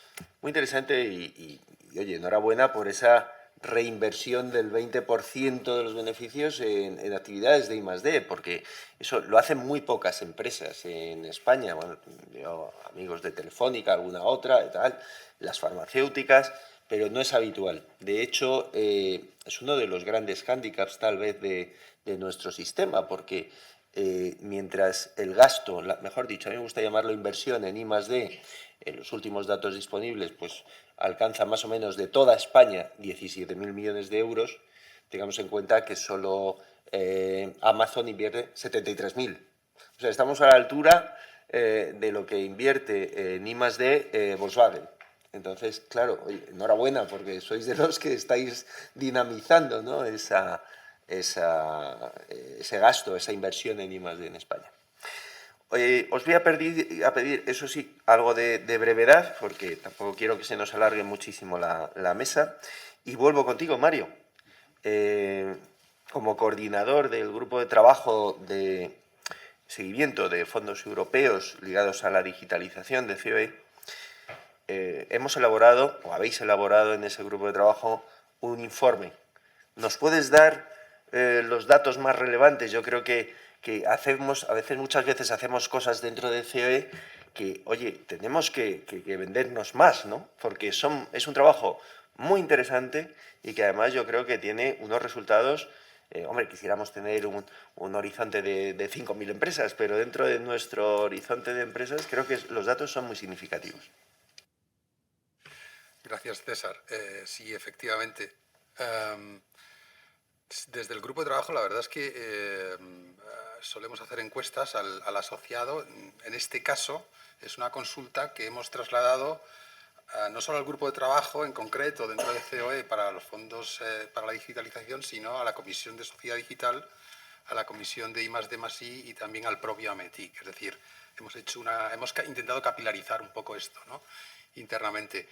Muy interesante y, oye, enhorabuena por esa reinversión del 20% de los beneficios en actividades de I+D, porque eso lo hacen muy pocas empresas en España. Bueno, yo, amigos de Telefónica, alguna otra, y tal, las farmacéuticas, pero no es habitual. De hecho, es uno de los grandes hándicaps, tal vez, de nuestro sistema, porque mientras el gasto, mejor dicho, a mí me gusta llamarlo inversión en I+D, en los últimos datos disponibles, pues alcanza más o menos de toda España 17.000 millones de euros, tengamos en cuenta que solo Amazon invierte 73.000. O sea, estamos a la altura de lo que invierte en I+D Volkswagen. Entonces, claro, oye, enhorabuena, porque sois de los que estáis dinamizando, ¿no?, ese gasto, esa inversión en I+D en España. Os voy a pedir, eso sí, algo de brevedad, porque tampoco quiero que se nos alargue muchísimo la mesa. Y vuelvo contigo, Mario. Como coordinador del grupo de trabajo de seguimiento de fondos europeos ligados a la digitalización de COE, hemos elaborado, o habéis elaborado en ese grupo de trabajo, un informe. ¿Nos puedes dar los datos más relevantes? Yo creo que muchas veces hacemos cosas dentro de COE que, oye, tenemos que vendernos más, ¿no? Porque es un trabajo muy interesante y que además yo creo que tiene unos resultados. Hombre, quisiéramos tener un horizonte de 5.000 empresas, pero dentro de nuestro horizonte de empresas creo que los datos son muy significativos. Gracias, César. Sí, efectivamente. Desde el grupo de trabajo, la verdad es que solemos hacer encuestas al asociado. En este caso, es una consulta que hemos trasladado no solo al grupo de trabajo en concreto dentro de COE para los fondos para la digitalización, sino a la Comisión de Sociedad Digital, a la Comisión de I+D+I y también al propio AMETIC. Es decir, hemos intentado capilarizar un poco esto, ¿no?, internamente.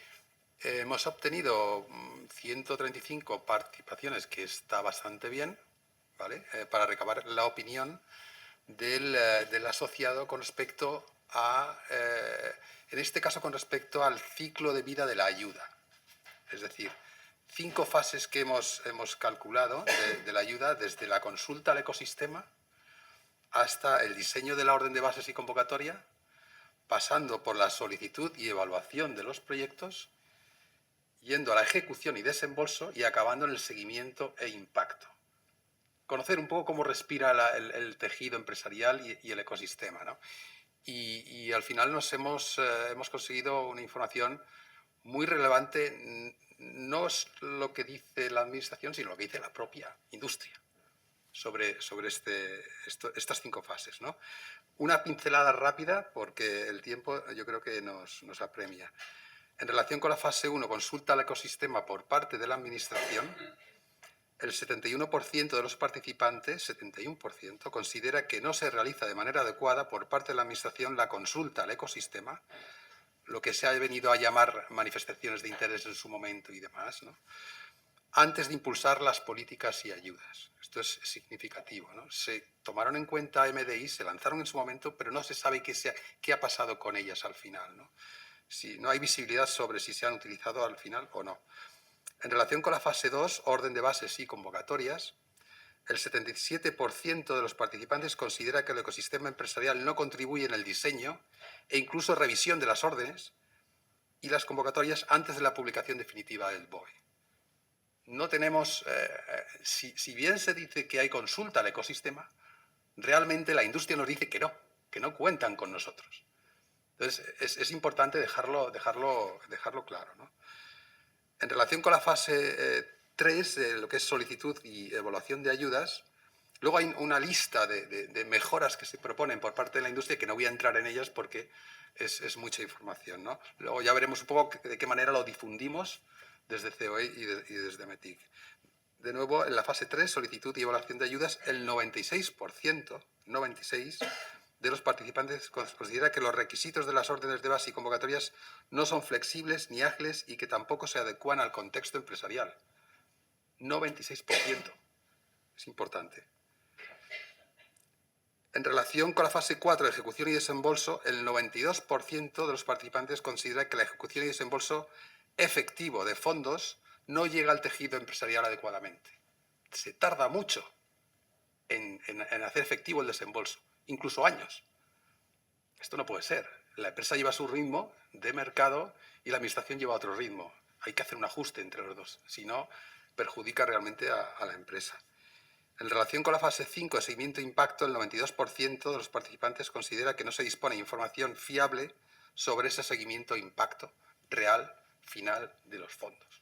Hemos obtenido 135 participaciones, que está bastante bien, ¿vale? Para recabar la opinión del asociado con respecto a, en este caso, con respecto al ciclo de vida de la ayuda. Es decir, 5 fases que hemos calculado de la ayuda, desde la consulta al ecosistema hasta el diseño de la orden de bases y convocatoria, pasando por la solicitud y evaluación de los proyectos, yendo a la ejecución y desembolso y acabando en el seguimiento e impacto. Conocer un poco cómo respira el tejido empresarial y el ecosistema, ¿no? Y al final hemos conseguido una información muy relevante. No es lo que dice la administración, sino lo que dice la propia industria sobre estas 5 fases, ¿no? Una pincelada rápida, porque el tiempo yo creo que nos apremia. En relación con la fase 1, consulta al ecosistema por parte de la administración, el 71% de los participantes, 71%, considera que no se realiza de manera adecuada por parte de la administración la consulta al ecosistema, lo que se ha venido a llamar manifestaciones de interés en su momento y demás, ¿no?, antes de impulsar las políticas y ayudas. Esto es significativo, ¿no? Se tomaron en cuenta MDI, se lanzaron en su momento, pero no se sabe qué ha pasado con ellas al final, ¿no? Si no hay visibilidad sobre si se han utilizado al final o no. En relación con la fase 2, orden de bases y convocatorias, el 77% de los participantes considera que el ecosistema empresarial no contribuye en el diseño e incluso revisión de las órdenes y las convocatorias antes de la publicación definitiva del BOE. No tenemos, si bien se dice que hay consulta al ecosistema, realmente la industria nos dice que no cuentan con nosotros. Entonces, es importante dejarlo claro, ¿no? En relación con la fase 3, lo que es solicitud y evaluación de ayudas, luego hay una lista de mejoras que se proponen por parte de la industria, que no voy a entrar en ellas porque es mucha información, ¿no? Luego ya veremos un poco de qué manera lo difundimos desde COE y desde METIC. De nuevo, en la fase 3, solicitud y evaluación de ayudas, el 96%, 96%, de los participantes considera que los requisitos de las órdenes de base y convocatorias no son flexibles ni ágiles y que tampoco se adecuan al contexto empresarial. 96%. Es importante. En relación con la fase 4 de ejecución y desembolso, el 92% de los participantes considera que la ejecución y desembolso efectivo de fondos no llega al tejido empresarial adecuadamente. Se tarda mucho en hacer efectivo el desembolso, incluso años. Esto no puede ser. La empresa lleva su ritmo de mercado y la administración lleva otro ritmo. Hay que hacer un ajuste entre los dos, si no, perjudica realmente a la empresa. En relación con la fase 5 de seguimiento e impacto, el 92% de los participantes considera que no se dispone de información fiable sobre ese seguimiento e impacto real, final, de los fondos.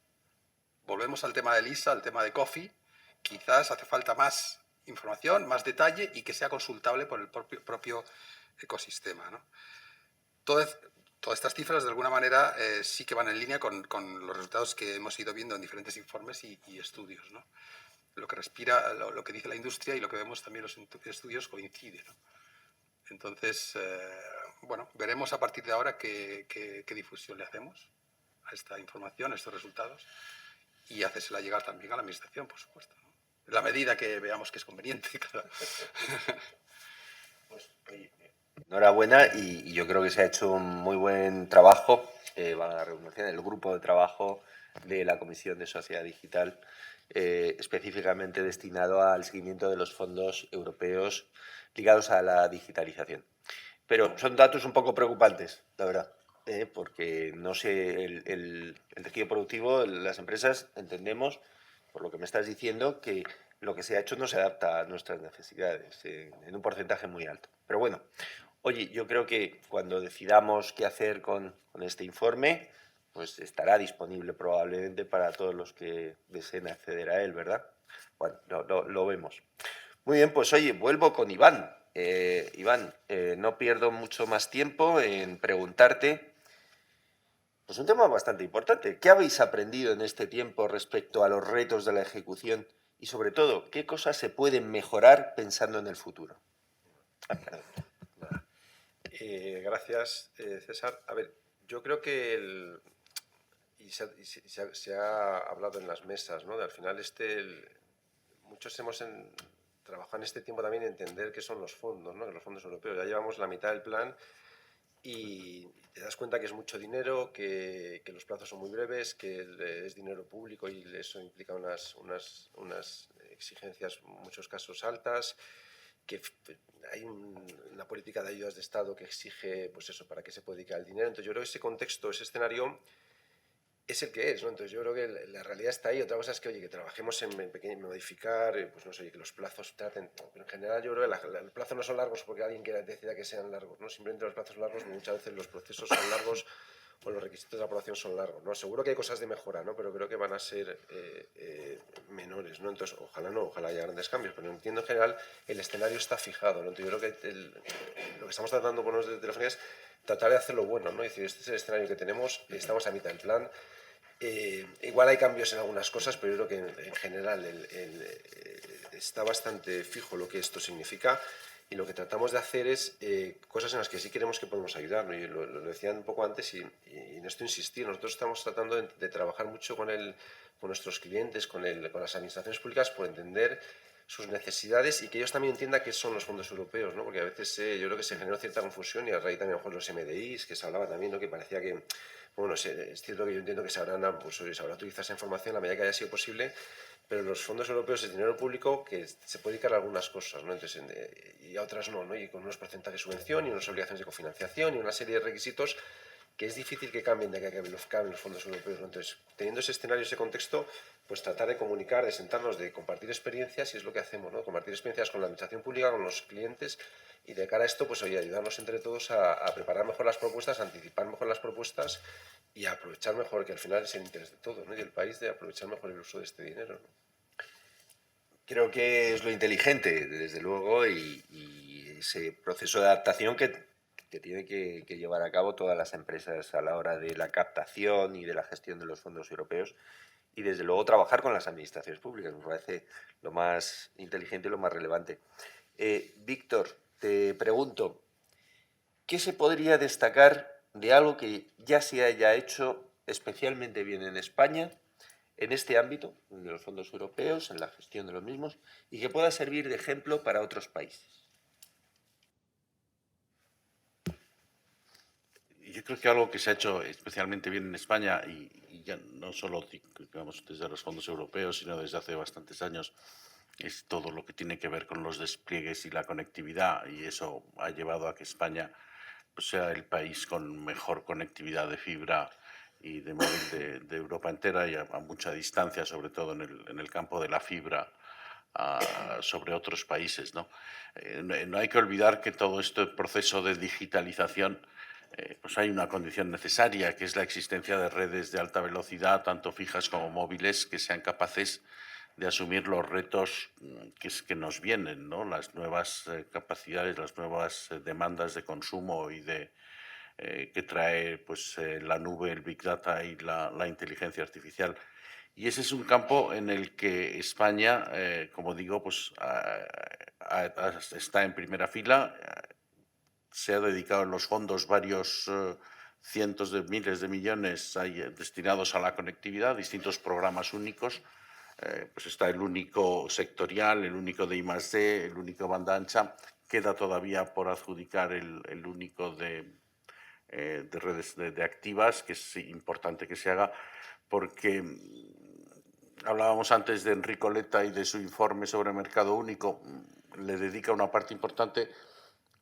Volvemos al tema del ISA, al tema de COFI. Quizás hace falta más información, más detalle y que sea consultable por el propio ecosistema, ¿no? Todas estas cifras, de alguna manera, sí que van en línea con los resultados que hemos ido viendo en diferentes informes y estudios, ¿no? Lo que respira, lo que dice la industria y lo que vemos también en los estudios coincide, ¿no? Entonces, bueno, veremos a partir de ahora qué difusión le hacemos a esta información, a estos resultados, y hacérsela llegar también a la administración, por supuesto, ¿no? En la medida que veamos que es conveniente. Pues, oye, enhorabuena, y yo creo que se ha hecho un muy buen trabajo, valga la redundancia, en el grupo de trabajo de la Comisión de Sociedad Digital, específicamente destinado al seguimiento de los fondos europeos ligados a la digitalización. Pero son datos un poco preocupantes, la verdad, porque no sé, el tejido productivo, las empresas, entendemos, por lo que me estás diciendo, que lo que se ha hecho no se adapta a nuestras necesidades en un porcentaje muy alto. Pero bueno, oye, yo creo que cuando decidamos qué hacer con este informe, pues estará disponible probablemente para todos los que deseen acceder a él, ¿verdad? Bueno, lo vemos. Muy bien, pues oye, vuelvo con Iván. Iván, no pierdo mucho más tiempo en preguntarte, pues un tema bastante importante. ¿Qué habéis aprendido en este tiempo respecto a los retos de la ejecución y, sobre todo, qué cosas se pueden mejorar pensando en el futuro? Perdón. Gracias, César. A ver, yo creo que y se ha hablado en las mesas, ¿no? Al final muchos hemos trabajado en este tiempo también en entender qué son los fondos, ¿no? Los fondos europeos. Ya llevamos la mitad del plan y te das cuenta que es mucho dinero, que los plazos son muy breves, que es dinero público y eso implica unas exigencias en muchos casos altas, que hay una política de ayudas de Estado que exige, pues eso, para qué se puede dedicar el dinero. Entonces yo creo que ese contexto, ese escenario es el que es, ¿no? Entonces yo creo que la realidad está ahí. Otra cosa es que, oye, que trabajemos en modificar, pues no sé, oye, que los plazos traten, pero en general yo creo que los plazos no son largos porque alguien decida que sean largos, ¿no? Simplemente los plazos son largos, muchas veces los procesos son largos o los requisitos de aprobación son largos, ¿no? Seguro que hay cosas de mejora, ¿no? Pero creo que van a ser menores, ¿no? Entonces, ojalá haya grandes cambios, pero entiendo en general el escenario está fijado, ¿no? Entonces, yo creo que lo que estamos tratando por nosotros de Telefónica es tratar de hacerlo bueno, ¿no? Es decir, este es el escenario que tenemos, estamos a mitad del plan. Igual hay cambios en algunas cosas, pero yo creo que en general está bastante fijo lo que esto significa y lo que tratamos de hacer es cosas en las que sí queremos que podemos ayudar, ¿no? Y lo decían un poco antes y en esto insistir. Nosotros estamos tratando de trabajar mucho con nuestros clientes, con las administraciones públicas por entender sus necesidades y que ellos también entiendan qué son los fondos europeos, ¿no? Porque a veces yo creo que se generó cierta confusión y a raíz también a lo mejor los MDIs, que se hablaba también, ¿no? Que parecía que, bueno, es cierto que yo entiendo que se habrá utilizado esa información a la medida que haya sido posible, pero los fondos europeos es dinero público que se puede dedicar a algunas cosas, ¿no? Entonces, y a otras no, ¿no? Y con unos porcentajes de subvención y unas obligaciones de cofinanciación y una serie de requisitos que es difícil que cambien de que acaben los fondos europeos, ¿no? Entonces, teniendo ese escenario, ese contexto, pues tratar de comunicar, de sentarnos, de compartir experiencias, y es lo que hacemos, ¿no? Compartir experiencias con la administración pública, con los clientes, y de cara a esto, pues oye, ayudarnos entre todos a preparar mejor las propuestas, a anticipar mejor las propuestas y a aprovechar mejor, que al final es el interés de todos, ¿no? Y del país, de aprovechar mejor el uso de este dinero, ¿no? Creo que es lo inteligente, desde luego, y ese proceso de adaptación que tiene que llevar a cabo todas las empresas a la hora de la captación y de la gestión de los fondos europeos y, desde luego, trabajar con las administraciones públicas. Me parece lo más inteligente y lo más relevante. Víctor, te pregunto, ¿qué se podría destacar de algo que ya se haya hecho especialmente bien en España en este ámbito de los fondos europeos, en la gestión de los mismos, y que pueda servir de ejemplo para otros países? Yo creo que algo que se ha hecho especialmente bien en España, y ya no solo digamos, desde los fondos europeos, sino desde hace bastantes años, es todo lo que tiene que ver con los despliegues y la conectividad, y eso ha llevado a que España pues, sea el país con mejor conectividad de fibra y de móvil de Europa entera y a mucha distancia, sobre todo en el campo de la fibra, sobre otros países, ¿no? No hay que olvidar que todo este proceso de digitalización, pues hay una condición necesaria, que es la existencia de redes de alta velocidad, tanto fijas como móviles, que sean capaces de asumir los retos que nos vienen, ¿no? Las nuevas capacidades, las nuevas demandas de consumo y que trae pues, la nube, el Big Data y la inteligencia artificial. Y ese es un campo en el que España, como digo, pues, está en primera fila. Se ha dedicado en los fondos varios cientos de miles de millones destinados a la conectividad, distintos programas únicos. Pues está el único sectorial, el único de I+D, el único banda ancha. Queda todavía por adjudicar el único de redes de activas, que es importante que se haga, porque hablábamos antes de Enrico Letta y de su informe sobre mercado único, le dedica una parte importante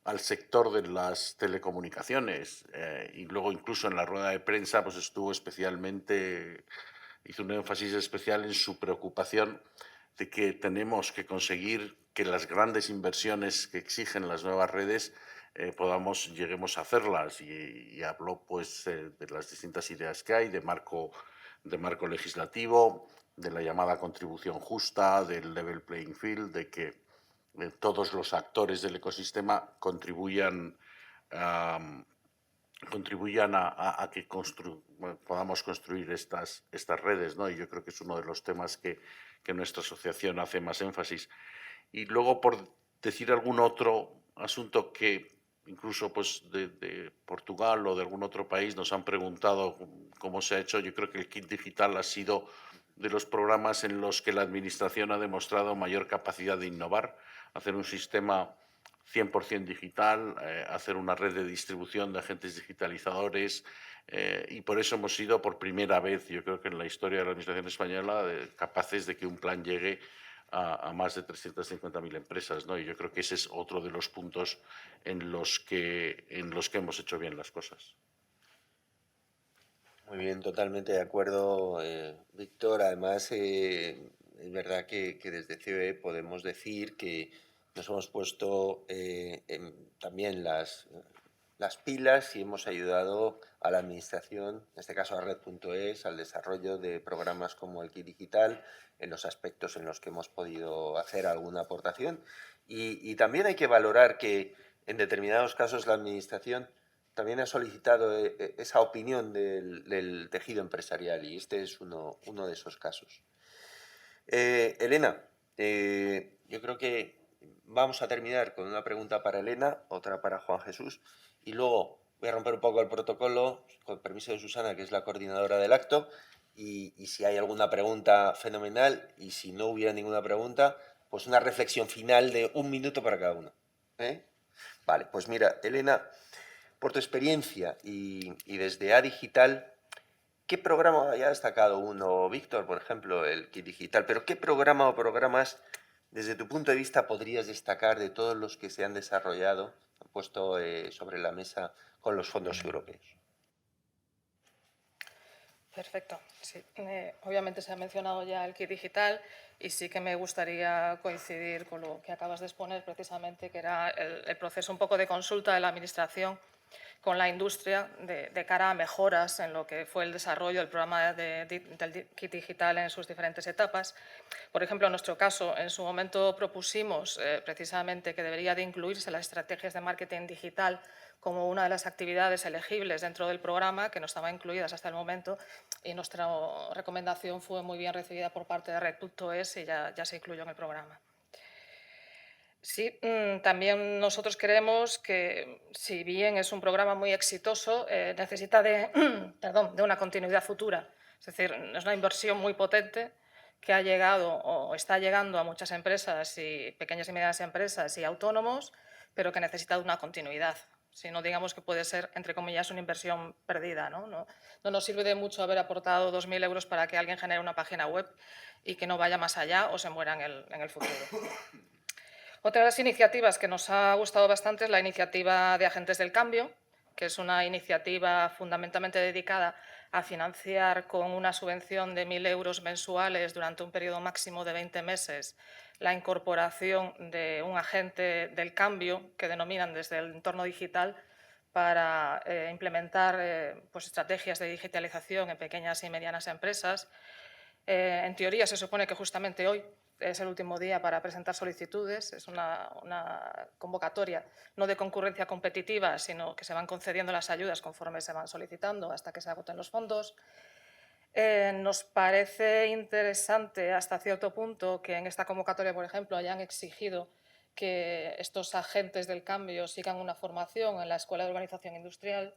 al sector de las telecomunicaciones y luego incluso en la rueda de prensa pues hizo un énfasis especial en su preocupación de que tenemos que conseguir que las grandes inversiones que exigen las nuevas redes lleguemos a hacerlas y habló pues de las distintas ideas que hay, de marco legislativo, de la llamada contribución justa, del level playing field, de que todos los actores del ecosistema contribuyan a que podamos construir estas redes, ¿no? Y yo creo que es uno de los temas que nuestra asociación hace más énfasis. Y luego, por decir algún otro asunto que incluso pues de Portugal o de algún otro país nos han preguntado cómo se ha hecho. Yo creo que el Kit Digital ha sido de los programas en los que la Administración ha demostrado mayor capacidad de innovar, hacer un sistema 100% digital, hacer una red de distribución de agentes digitalizadores, y por eso hemos sido por primera vez, yo creo que en la historia de la Administración española, capaces de que un plan llegue a más de 350.000 empresas, ¿no? Y yo creo que ese es otro de los puntos en los que hemos hecho bien las cosas. Muy bien, totalmente de acuerdo, Víctor. Además, es verdad que desde COE podemos decir que nos hemos puesto también las pilas y hemos ayudado a la Administración, en este caso a Red.es, al desarrollo de programas como el Kit Digital, en los aspectos en los que hemos podido hacer alguna aportación. Y también hay que valorar que en determinados casos la Administración también ha solicitado esa opinión del tejido empresarial, y este es uno de esos casos. Elena, yo creo que vamos a terminar con una pregunta para Elena, otra para Juan Jesús, y luego voy a romper un poco el protocolo, con permiso de Susana, que es la coordinadora del acto, y si hay alguna pregunta, fenomenal, y si no hubiera ninguna pregunta, pues una reflexión final de 1 minuto para cada uno. Vale, pues mira, Elena, por tu experiencia y desde A Digital, ¿qué programa ya ha destacado uno, Víctor, por ejemplo, el Kit Digital, pero qué programa o programas, desde tu punto de vista, podrías destacar de todos los que se han desarrollado, han puesto sobre la mesa con los fondos europeos? Perfecto. Sí. Obviamente se ha mencionado ya el Kit Digital y sí que me gustaría coincidir con lo que acabas de exponer precisamente, que era el proceso un poco de consulta de la Administración con la industria de cara a mejoras en lo que fue el desarrollo del programa del Kit Digital en sus diferentes etapas. Por ejemplo, en nuestro caso, en su momento propusimos precisamente que debería de incluirse las estrategias de marketing digital como una de las actividades elegibles dentro del programa, que no estaban incluidas hasta el momento, y nuestra recomendación fue muy bien recibida por parte de Red.es y ya se incluyó en el programa. Sí, también nosotros creemos que, si bien es un programa muy exitoso, necesita de, de una continuidad futura. Es decir, es una inversión muy potente que ha llegado o está llegando a muchas empresas, y pequeñas y medianas empresas y autónomos, pero que necesita de una continuidad. Si no, digamos que puede ser, entre comillas, una inversión perdida, ¿no? No nos sirve de mucho haber aportado 2.000 euros para que alguien genere una página web y que no vaya más allá o se muera en el futuro. Otra de las iniciativas que nos ha gustado bastante es la iniciativa de Agentes del Cambio, que es una iniciativa fundamentalmente dedicada a financiar con una subvención de 1.000 euros mensuales durante un periodo máximo de 20 meses la incorporación de un agente del cambio, que denominan desde el entorno digital, para implementar pues estrategias de digitalización en pequeñas y medianas empresas. En teoría, se supone que justamente hoy es el último día para presentar solicitudes. Es una convocatoria no de concurrencia competitiva, sino que se van concediendo las ayudas conforme se van solicitando hasta que se agoten los fondos. Nos parece interesante hasta cierto punto que en esta convocatoria, por ejemplo, hayan exigido que estos agentes del cambio sigan una formación en la Escuela de Organización Industrial.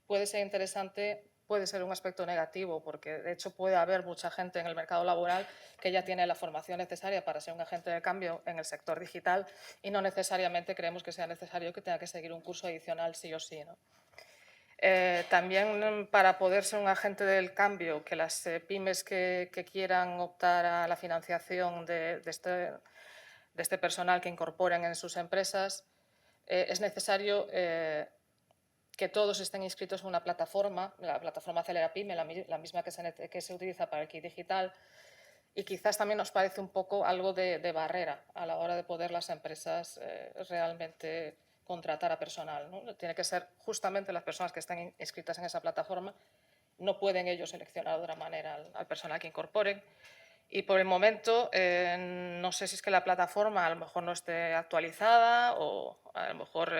Puede ser interesante, puede ser un aspecto negativo, porque de hecho puede haber mucha gente en el mercado laboral que ya tiene la formación necesaria para ser un agente de cambio en el sector digital, y no necesariamente creemos que sea necesario que tenga que seguir un curso adicional sí o sí, ¿no? También, para poder ser un agente del cambio, que las pymes que quieran optar a la financiación de este personal que incorporen en sus empresas, es necesario que todos estén inscritos en una plataforma, la plataforma Acelera Pyme, la misma que se utiliza para el Kit Digital, y quizás también nos parece un poco algo de barrera a la hora de poder las empresas realmente contratar a personal, ¿no? Tiene que ser justamente las personas que están inscritas en esa plataforma. No pueden ellos seleccionar de otra manera al personal que incorporen. Y por el momento, no sé si es que la plataforma a lo mejor no esté actualizada o a lo mejor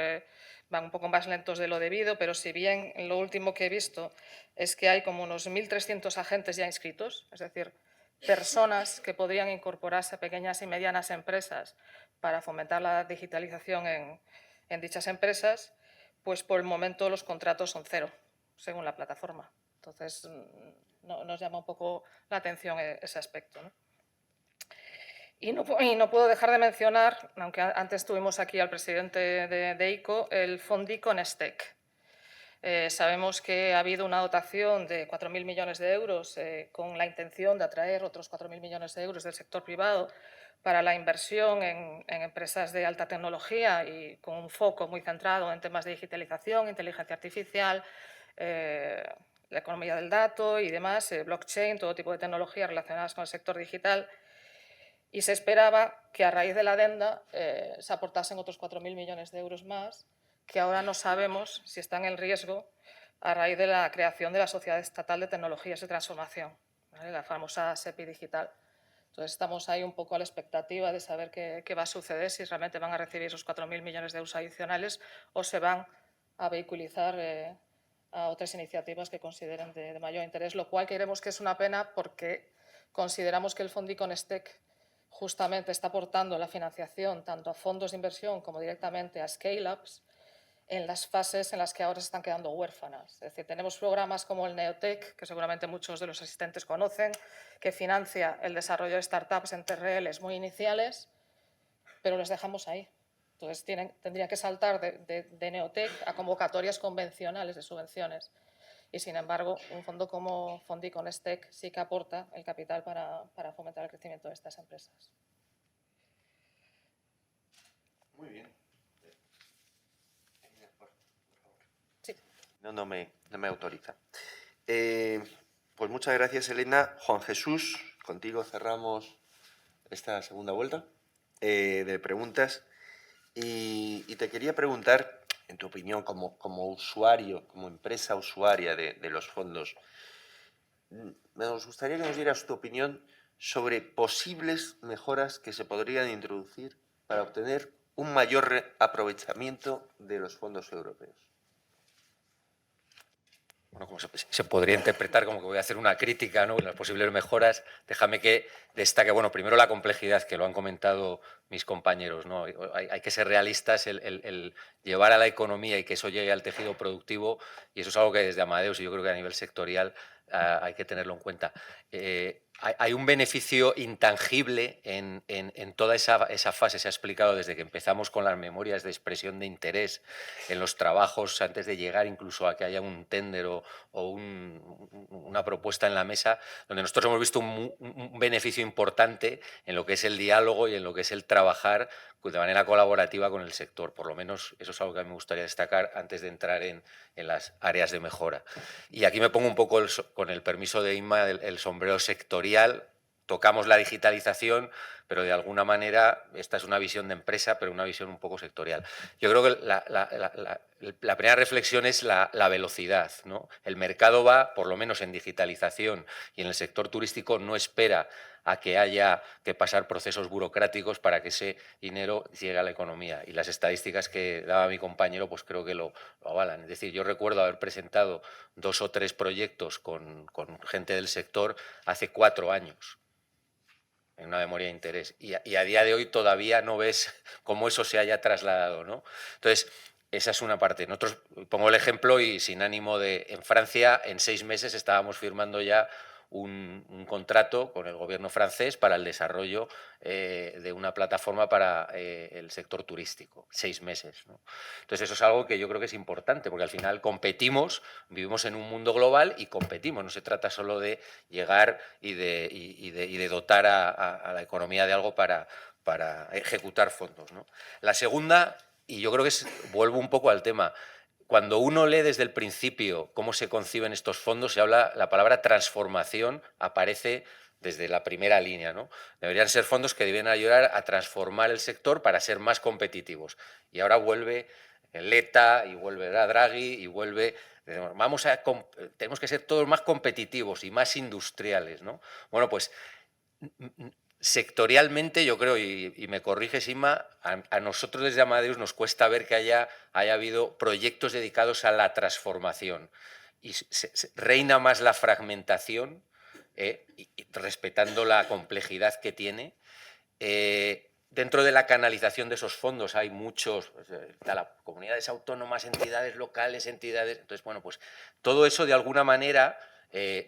van un poco más lentos de lo debido, pero si bien lo último que he visto es que hay como unos 1.300 agentes ya inscritos, es decir, personas que podrían incorporarse a pequeñas y medianas empresas para fomentar la digitalización en dichas empresas. pues por el momento los contratos son 0, según la plataforma. Entonces, nos llama un poco la atención ese aspecto, ¿no? Y no puedo dejar de mencionar, aunque antes tuvimos aquí al presidente de ICO, el Fondi Conestec. Sabemos que ha habido una dotación de 4.000 millones de euros con la intención de atraer otros 4.000 millones de euros del sector privado para la inversión en empresas de alta tecnología y con un foco muy centrado en temas de digitalización, inteligencia artificial, la economía del dato y demás, blockchain, todo tipo de tecnologías relacionadas con el sector digital. Y se esperaba que a raíz de la adenda se aportasen otros 4.000 millones de euros más, que ahora no sabemos si están en riesgo a raíz de la creación de la Sociedad Estatal de Tecnologías de Transformación, ¿vale? La famosa SEPI digital. Entonces estamos ahí un poco a la expectativa de saber qué va a suceder, si realmente van a recibir esos 4.000 millones de euros adicionales o se van a vehiculizar a otras iniciativas que consideren de mayor interés, lo cual creemos que es una pena porque consideramos que el Fondi Conestec justamente está aportando la financiación tanto a fondos de inversión como directamente a scale-ups en las fases en las que ahora se están quedando huérfanas. Es decir, tenemos programas como el Neotec, que seguramente muchos de los asistentes conocen, que financia el desarrollo de startups en TRLs muy iniciales, pero les dejamos ahí. Entonces, tendría que saltar de Neotec a convocatorias convencionales de subvenciones. Y, sin embargo, un fondo como Fondi Conestec sí que aporta el capital para fomentar el crecimiento de estas empresas. Muy bien. Sí. No me autoriza. Pues muchas gracias, Elena. Juan Jesús, contigo cerramos esta segunda vuelta de preguntas. Y te quería preguntar, en tu opinión, como usuario, como empresa usuaria de los fondos, nos gustaría que nos dieras tu opinión sobre posibles mejoras que se podrían introducir para obtener un mayor aprovechamiento de los fondos europeos. Bueno, como se podría interpretar como que voy a hacer una crítica, ¿no?, en las posibles mejoras. Déjame que destaque, bueno, primero la complejidad, que lo han comentado mis compañeros, ¿no? Hay que ser realistas, el llevar a la economía y que eso llegue al tejido productivo, y eso es algo que desde Amadeus y yo creo que a nivel sectorial hay que tenerlo en cuenta. Hay un beneficio intangible en toda esa fase, se ha explicado desde que empezamos con las memorias de expresión de interés en los trabajos, antes de llegar incluso a que haya un tender o una propuesta en la mesa, donde nosotros hemos visto un beneficio importante en lo que es el diálogo y en lo que es el trabajar de manera colaborativa con el sector. Por lo menos eso es algo que a mí me gustaría destacar antes de entrar en las áreas de mejora. Y aquí me pongo un poco, con el permiso de Inma, el sombrero sectorial. Tocamos la digitalización, pero de alguna manera esta es una visión de empresa, pero una visión un poco sectorial. Yo creo que la primera reflexión es la velocidad, ¿no? El mercado va, por lo menos en digitalización y en el sector turístico, no espera a que haya que pasar procesos burocráticos para que ese dinero llegue a la economía. Y las estadísticas que daba mi compañero pues creo que lo avalan. Es decir, yo recuerdo haber presentado 2 o 3 proyectos con gente del sector hace 4 años. En una memoria de interés. Y a día de hoy todavía no ves cómo eso se haya trasladado, ¿no? Entonces, esa es una parte. Nosotros, pongo el ejemplo y sin ánimo de... En Francia, en 6 meses estábamos firmando ya un contrato con el gobierno francés para el desarrollo de una plataforma para el sector turístico. 6 meses, ¿no? Entonces, eso es algo que yo creo que es importante, porque al final competimos, vivimos en un mundo global y competimos. No se trata solo de llegar y de dotar a la economía de algo para ejecutar fondos, ¿no? La segunda, y yo creo que vuelvo un poco al tema, cuando uno lee desde el principio cómo se conciben estos fondos, se habla, la palabra transformación aparece desde la primera línea, ¿no? Deberían ser fondos que deben ayudar a transformar el sector para ser más competitivos. Y ahora vuelve Letta y vuelve Draghi y vuelve... tenemos que ser todos más competitivos y más industriales, ¿no? Bueno, pues sectorialmente yo creo, y me corrige Inma, a nosotros desde Amadeus nos cuesta ver que haya habido proyectos dedicados a la transformación. Y reina más la fragmentación, y respetando la complejidad que tiene. dentro de la canalización de esos fondos hay muchos, comunidades autónomas, entidades locales, entidades... Entonces, bueno, pues todo eso de alguna manera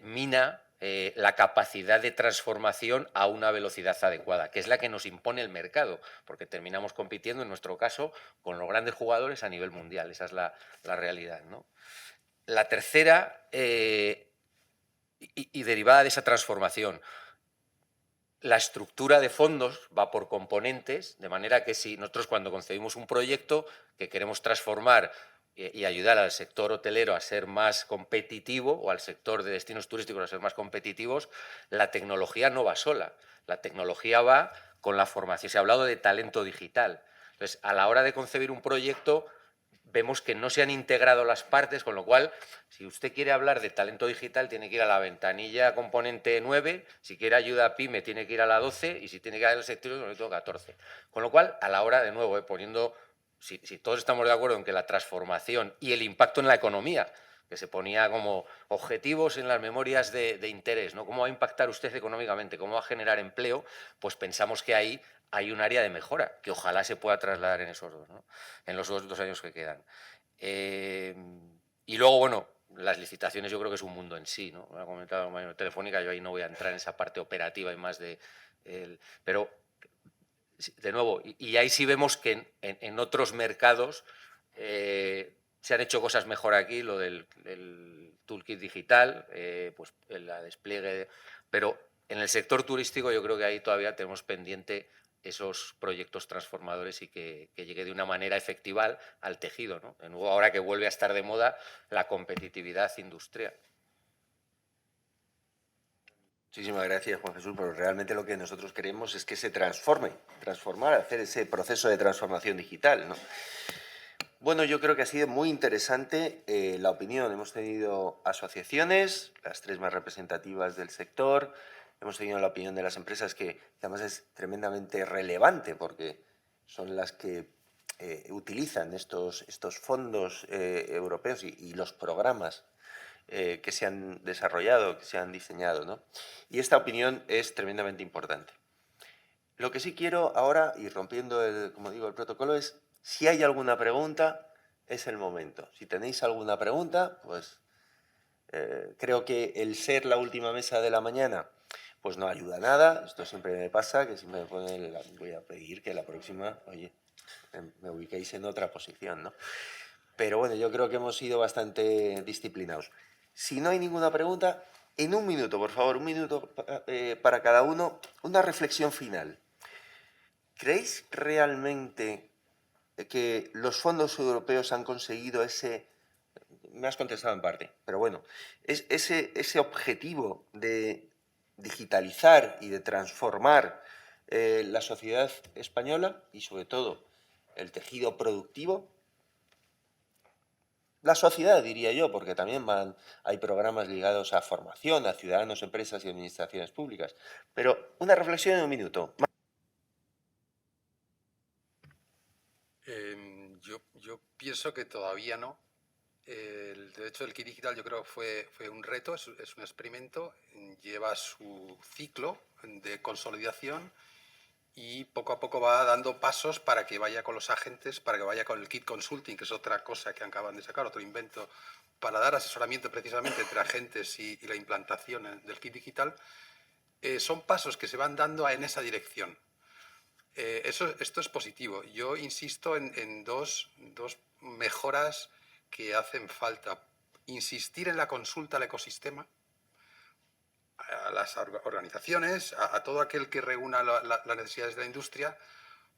mina la capacidad de transformación a una velocidad adecuada, que es la que nos impone el mercado, porque terminamos compitiendo, en nuestro caso, con los grandes jugadores a nivel mundial. Esa es la realidad, ¿no? La tercera, y derivada de esa transformación, la estructura de fondos va por componentes, de manera que si nosotros cuando concebimos un proyecto que queremos transformar y ayudar al sector hotelero a ser más competitivo o al sector de destinos turísticos a ser más competitivos, la tecnología no va sola, la tecnología va con la formación. Se ha hablado de talento digital. Entonces, a la hora de concebir un proyecto, vemos que no se han integrado las partes, con lo cual, si usted quiere hablar de talento digital, tiene que ir a la ventanilla componente 9, si quiere ayuda a PYME, tiene que ir a la 12, y si tiene que ir al sector, tiene que ir a la 14. Con lo cual, a la hora, de nuevo, poniendo, si todos estamos de acuerdo en que la transformación y el impacto en la economía, que se ponía como objetivos en las memorias de interés, ¿no? ¿Cómo va a impactar usted económicamente? ¿Cómo va a generar empleo? Pues pensamos que ahí hay un área de mejora, que ojalá se pueda trasladar en esos dos, ¿no? En los dos años que quedan. Y luego, bueno, las licitaciones yo creo que es un mundo en sí, ¿no? Lo ha comentado Manuel Telefónica, yo ahí no voy a entrar en esa parte operativa y más de... pero, de nuevo, y ahí sí vemos que en otros mercados se han hecho cosas mejor aquí, lo del toolkit digital, pues el despliegue, pero en el sector turístico yo creo que ahí todavía tenemos pendiente esos proyectos transformadores y que llegue de una manera efectiva al tejido, ¿no? De nuevo, ahora que vuelve a estar de moda la competitividad industrial. Muchísimas gracias, Juan Jesús, pero realmente lo que nosotros queremos es que se transformar, hacer ese proceso de transformación digital, ¿no? Bueno, yo creo que ha sido muy interesante la opinión. Hemos tenido asociaciones, las tres más representativas del sector, hemos tenido la opinión de las empresas, que además es tremendamente relevante porque son las que utilizan estos fondos europeos y los programas que se han desarrollado, que se han diseñado, ¿no? Y esta opinión es tremendamente importante. Lo que sí quiero ahora, y rompiendo como digo, el protocolo, es si hay alguna pregunta, es el momento. Si tenéis alguna pregunta, pues creo que el ser la última mesa de la mañana pues no ayuda a nada. Esto siempre me pasa, que siempre me ponen, voy a pedir que la próxima, oye, me ubiquéis en otra posición, ¿no? Pero bueno, yo creo que hemos sido bastante disciplinados. Si no hay ninguna pregunta, en un minuto, por favor, un minuto para cada uno, una reflexión final. ¿Creéis realmente que los fondos europeos han conseguido ese... Me has contestado en parte, pero bueno, ese objetivo de digitalizar y de transformar la sociedad española y sobre todo el tejido productivo? La sociedad, diría yo, porque también hay programas ligados a formación, a ciudadanos, empresas y administraciones públicas. Pero una reflexión en un minuto. Yo pienso que todavía no. De hecho, el kit digital yo creo que fue un reto, es un experimento, lleva su ciclo de consolidación y poco a poco va dando pasos para que vaya con los agentes, para que vaya con el kit consulting, que es otra cosa que acaban de sacar, otro invento, para dar asesoramiento precisamente entre agentes y la implantación del kit digital. Son pasos que se van dando en esa dirección. Esto es positivo. Yo insisto en dos mejoras que hacen falta. Insistir en la consulta al ecosistema, a las organizaciones, a todo aquel que reúna las necesidades de la industria,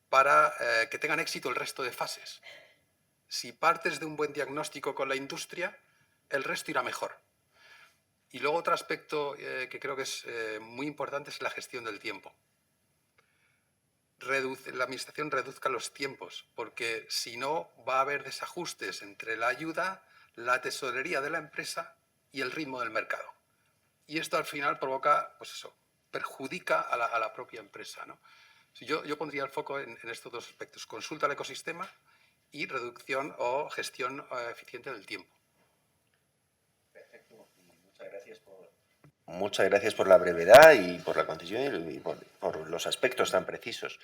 para que tengan éxito el resto de fases. Si partes de un buen diagnóstico con la industria, el resto irá mejor. Y luego otro aspecto que creo que es muy importante es la gestión del tiempo. La administración reduzca los tiempos, porque si no va a haber desajustes entre la ayuda, la tesorería de la empresa y el ritmo del mercado. Y esto al final provoca, pues eso, perjudica a la propia empresa, ¿no? Yo pondría el foco en estos dos aspectos: consulta al ecosistema y reducción o gestión eficiente del tiempo. Perfecto, y muchas gracias por... muchas gracias por la brevedad y por la concisión y por los aspectos tan precisos.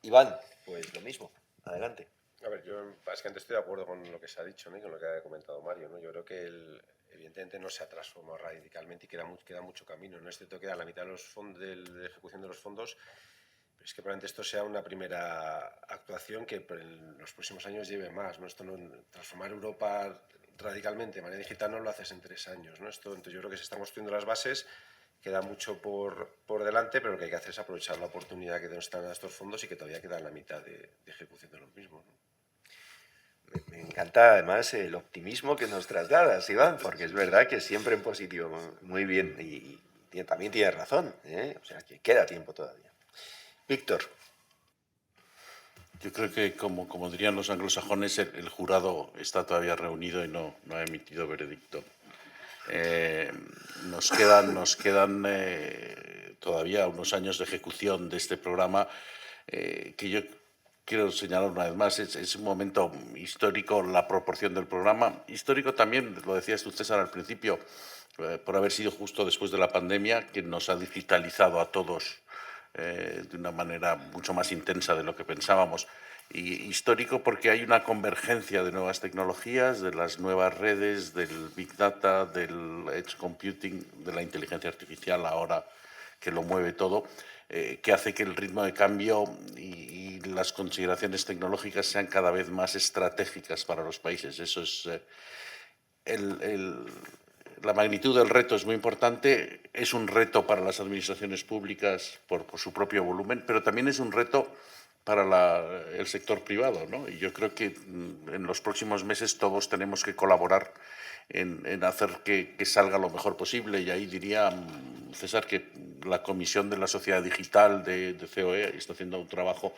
Iván, pues lo mismo. Adelante. A ver, yo básicamente estoy de acuerdo con lo que se ha dicho, ¿no? Y con lo que ha comentado Mario, ¿no? Yo creo que evidentemente no se ha transformado radicalmente y queda mucho camino, ¿no? Es cierto que queda la mitad de los fondos, de ejecución de los fondos, pero es que probablemente esto sea una primera actuación que en los próximos años lleve más, ¿no? Esto no, transformar Europa radicalmente de manera digital no lo haces en 3 años, ¿no? Entonces yo creo que se están construyendo las bases, queda mucho por delante, pero lo que hay que hacer es aprovechar la oportunidad que nos están estos fondos y que todavía queda la mitad de ejecución de los mismos, ¿no? Me encanta además el optimismo que nos trasladas, Iván, porque es verdad que siempre en positivo. Muy bien, y también tienes razón, ¿eh? O sea, que queda tiempo todavía. Víctor. Yo creo que, como dirían los anglosajones, el jurado está todavía reunido y no ha emitido veredicto. Nos quedan todavía unos años de ejecución de este programa que yo quiero señalar una vez más, es un momento histórico la proporción del programa. Histórico también, lo decías tú, César, al principio, por haber sido justo después de la pandemia, que nos ha digitalizado a todos de una manera mucho más intensa de lo que pensábamos. Y histórico porque hay una convergencia de nuevas tecnologías, de las nuevas redes, del Big Data, del Edge Computing, de la inteligencia artificial ahora que lo mueve todo, que hace que el ritmo de cambio y las consideraciones tecnológicas sean cada vez más estratégicas para los países. Eso es la magnitud del reto es muy importante, es un reto para las administraciones públicas por su propio volumen, pero también es un reto para el sector privado, ¿no? Y yo creo que en los próximos meses todos tenemos que colaborar en hacer que salga lo mejor posible. Y ahí diría, César, que la Comisión de la Sociedad Digital de COE está haciendo un trabajo,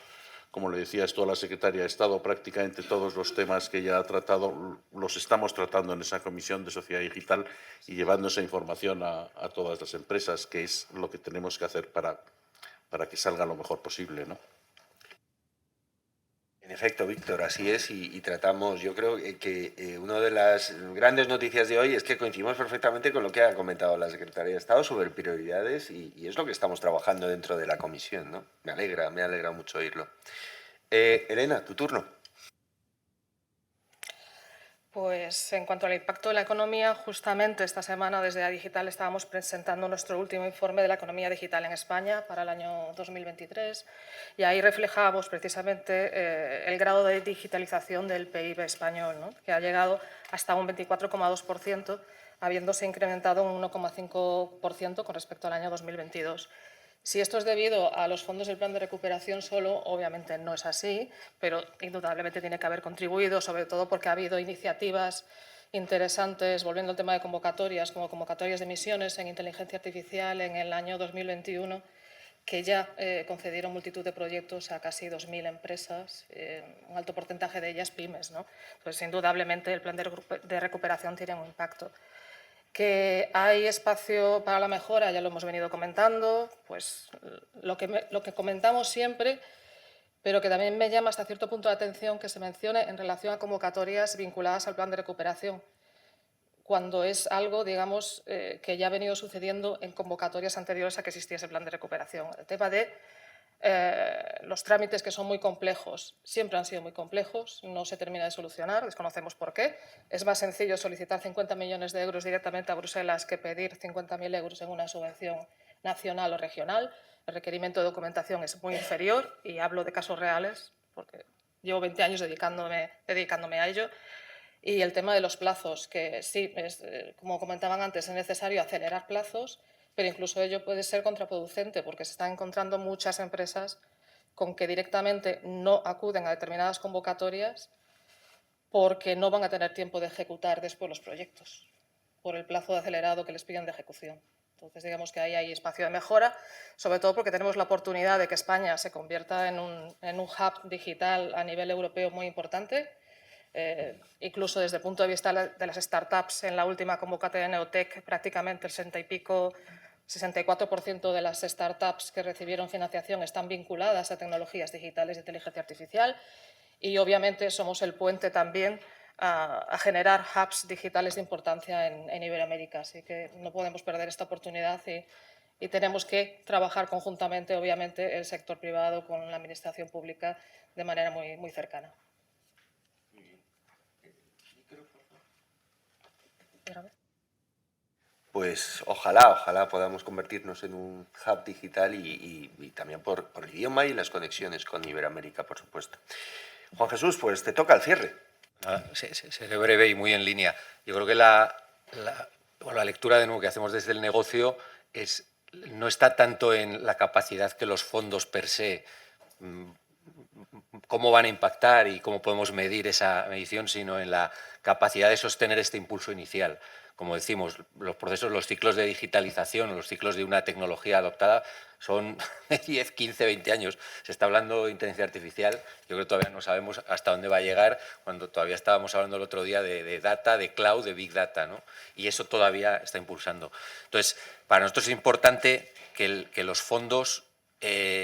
como le decías tú a la Secretaria de Estado, prácticamente todos los temas que ya ha tratado los estamos tratando en esa Comisión de Sociedad Digital y llevando esa información a todas las empresas, que es lo que tenemos que hacer para que salga lo mejor posible, ¿no? En efecto, Víctor, así es, y tratamos, yo creo que una de las grandes noticias de hoy es que coincidimos perfectamente con lo que ha comentado la Secretaría de Estado sobre prioridades y es lo que estamos trabajando dentro de la comisión, ¿no? Me alegra mucho oírlo. Elena, tu turno. Pues en cuanto al impacto de la economía, justamente esta semana desde Digital estábamos presentando nuestro último informe de la economía digital en España para el año 2023 y ahí reflejábamos precisamente el grado de digitalización del PIB español, ¿no? Que ha llegado hasta un 24,2%, habiéndose incrementado un 1,5% con respecto al año 2022. Si esto es debido a los fondos del plan de recuperación solo, obviamente no es así, pero indudablemente tiene que haber contribuido, sobre todo porque ha habido iniciativas interesantes, volviendo al tema de convocatorias, como convocatorias de emisiones en inteligencia artificial en el año 2021, que ya concedieron multitud de proyectos a casi 2.000 empresas, un alto porcentaje de ellas pymes, ¿no? Entonces, indudablemente, el plan de recuperación tiene un impacto. Que hay espacio para la mejora, ya lo hemos venido comentando, pues lo que comentamos siempre, pero que también me llama hasta cierto punto de atención que se mencione en relación a convocatorias vinculadas al plan de recuperación, cuando es algo, digamos, que ya ha venido sucediendo en convocatorias anteriores a que existiese el plan de recuperación. El tema de los trámites, que son muy complejos, siempre han sido muy complejos, no se termina de solucionar, desconocemos por qué. Es más sencillo solicitar 50 millones de euros directamente a Bruselas que pedir 50.000 euros en una subvención nacional o regional. El requerimiento de documentación es muy inferior y hablo de casos reales porque llevo 20 años dedicándome a ello. Y el tema de los plazos, que sí, como comentaban antes, es necesario acelerar plazos, pero incluso ello puede ser contraproducente porque se están encontrando muchas empresas con que directamente no acuden a determinadas convocatorias porque no van a tener tiempo de ejecutar después los proyectos por el plazo acelerado que les piden de ejecución. Entonces, digamos que ahí hay espacio de mejora, sobre todo porque tenemos la oportunidad de que España se convierta en un hub digital a nivel europeo muy importante. Incluso desde el punto de vista de las startups, en la última convocatoria de Neotec, prácticamente el 64% de las startups que recibieron financiación están vinculadas a tecnologías digitales de inteligencia artificial y obviamente somos el puente también a generar hubs digitales de importancia en Iberoamérica. Así que no podemos perder esta oportunidad y tenemos que trabajar conjuntamente, obviamente, el sector privado con la administración pública de manera muy, muy cercana. Pues ojalá podamos convertirnos en un hub digital y también por el idioma y las conexiones con Iberoamérica, por supuesto. Juan Jesús, pues te toca el cierre. Seré breve y muy en línea. Yo creo que la lectura de nuevo que hacemos desde el negocio no está tanto en la capacidad que los fondos per se, cómo van a impactar y cómo podemos medir esa medición, sino en la capacidad de sostener este impulso inicial. Como decimos, los procesos, los ciclos de digitalización, los ciclos de una tecnología adoptada son de 10, 15, 20 años. Se está hablando de inteligencia artificial, yo creo que todavía no sabemos hasta dónde va a llegar, cuando todavía estábamos hablando el otro día de data, de cloud, de big data, ¿no? Y eso todavía está impulsando. Entonces, para nosotros es importante que los fondos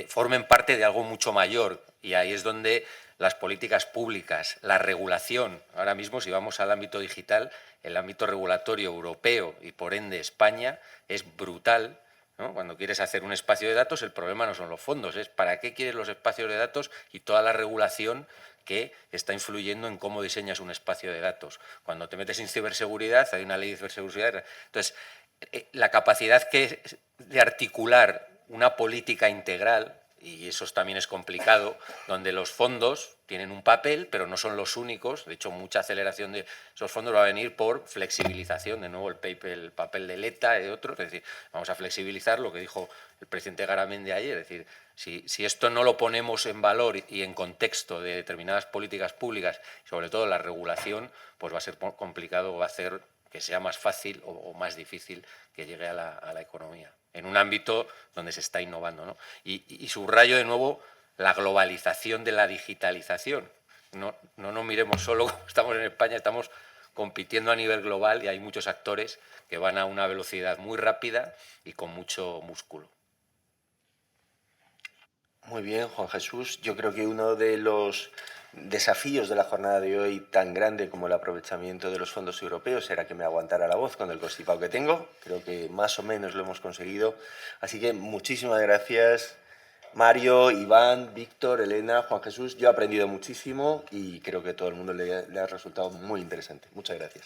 formen parte de algo mucho mayor, y ahí es donde las políticas públicas, la regulación, ahora mismo si vamos al ámbito digital, el ámbito regulatorio europeo y por ende España es brutal, ¿no? Cuando quieres hacer un espacio de datos, el problema no son los fondos, es para qué quieres los espacios de datos y toda la regulación que está influyendo en cómo diseñas un espacio de datos. Cuando te metes en ciberseguridad, hay una ley de ciberseguridad. Entonces, la capacidad de articular una política integral, y eso también es complicado, donde los fondos tienen un papel, pero no son los únicos. De hecho, mucha aceleración de esos fondos va a venir por flexibilización. De nuevo, el papel de Letta, de otros. Es decir, vamos a flexibilizar lo que dijo el presidente Garamendi ayer. Es decir, si esto no lo ponemos en valor y en contexto de determinadas políticas públicas, sobre todo la regulación, pues va a ser complicado, va a hacer que sea más fácil o más difícil que llegue a la economía, en un ámbito donde se está innovando, ¿no? Y subrayo de nuevo la globalización de la digitalización. No nos miremos solo como estamos en España, estamos compitiendo a nivel global y hay muchos actores que van a una velocidad muy rápida y con mucho músculo. Muy bien, Juan Jesús. Yo creo que uno de los desafíos de la jornada de hoy, tan grande como el aprovechamiento de los fondos europeos, era que me aguantara la voz con el constipado que tengo. Creo que más o menos lo hemos conseguido. Así que muchísimas gracias, Mario, Iván, Víctor, Elena, Juan Jesús. Yo he aprendido muchísimo y creo que a todo el mundo le ha resultado muy interesante. Muchas gracias.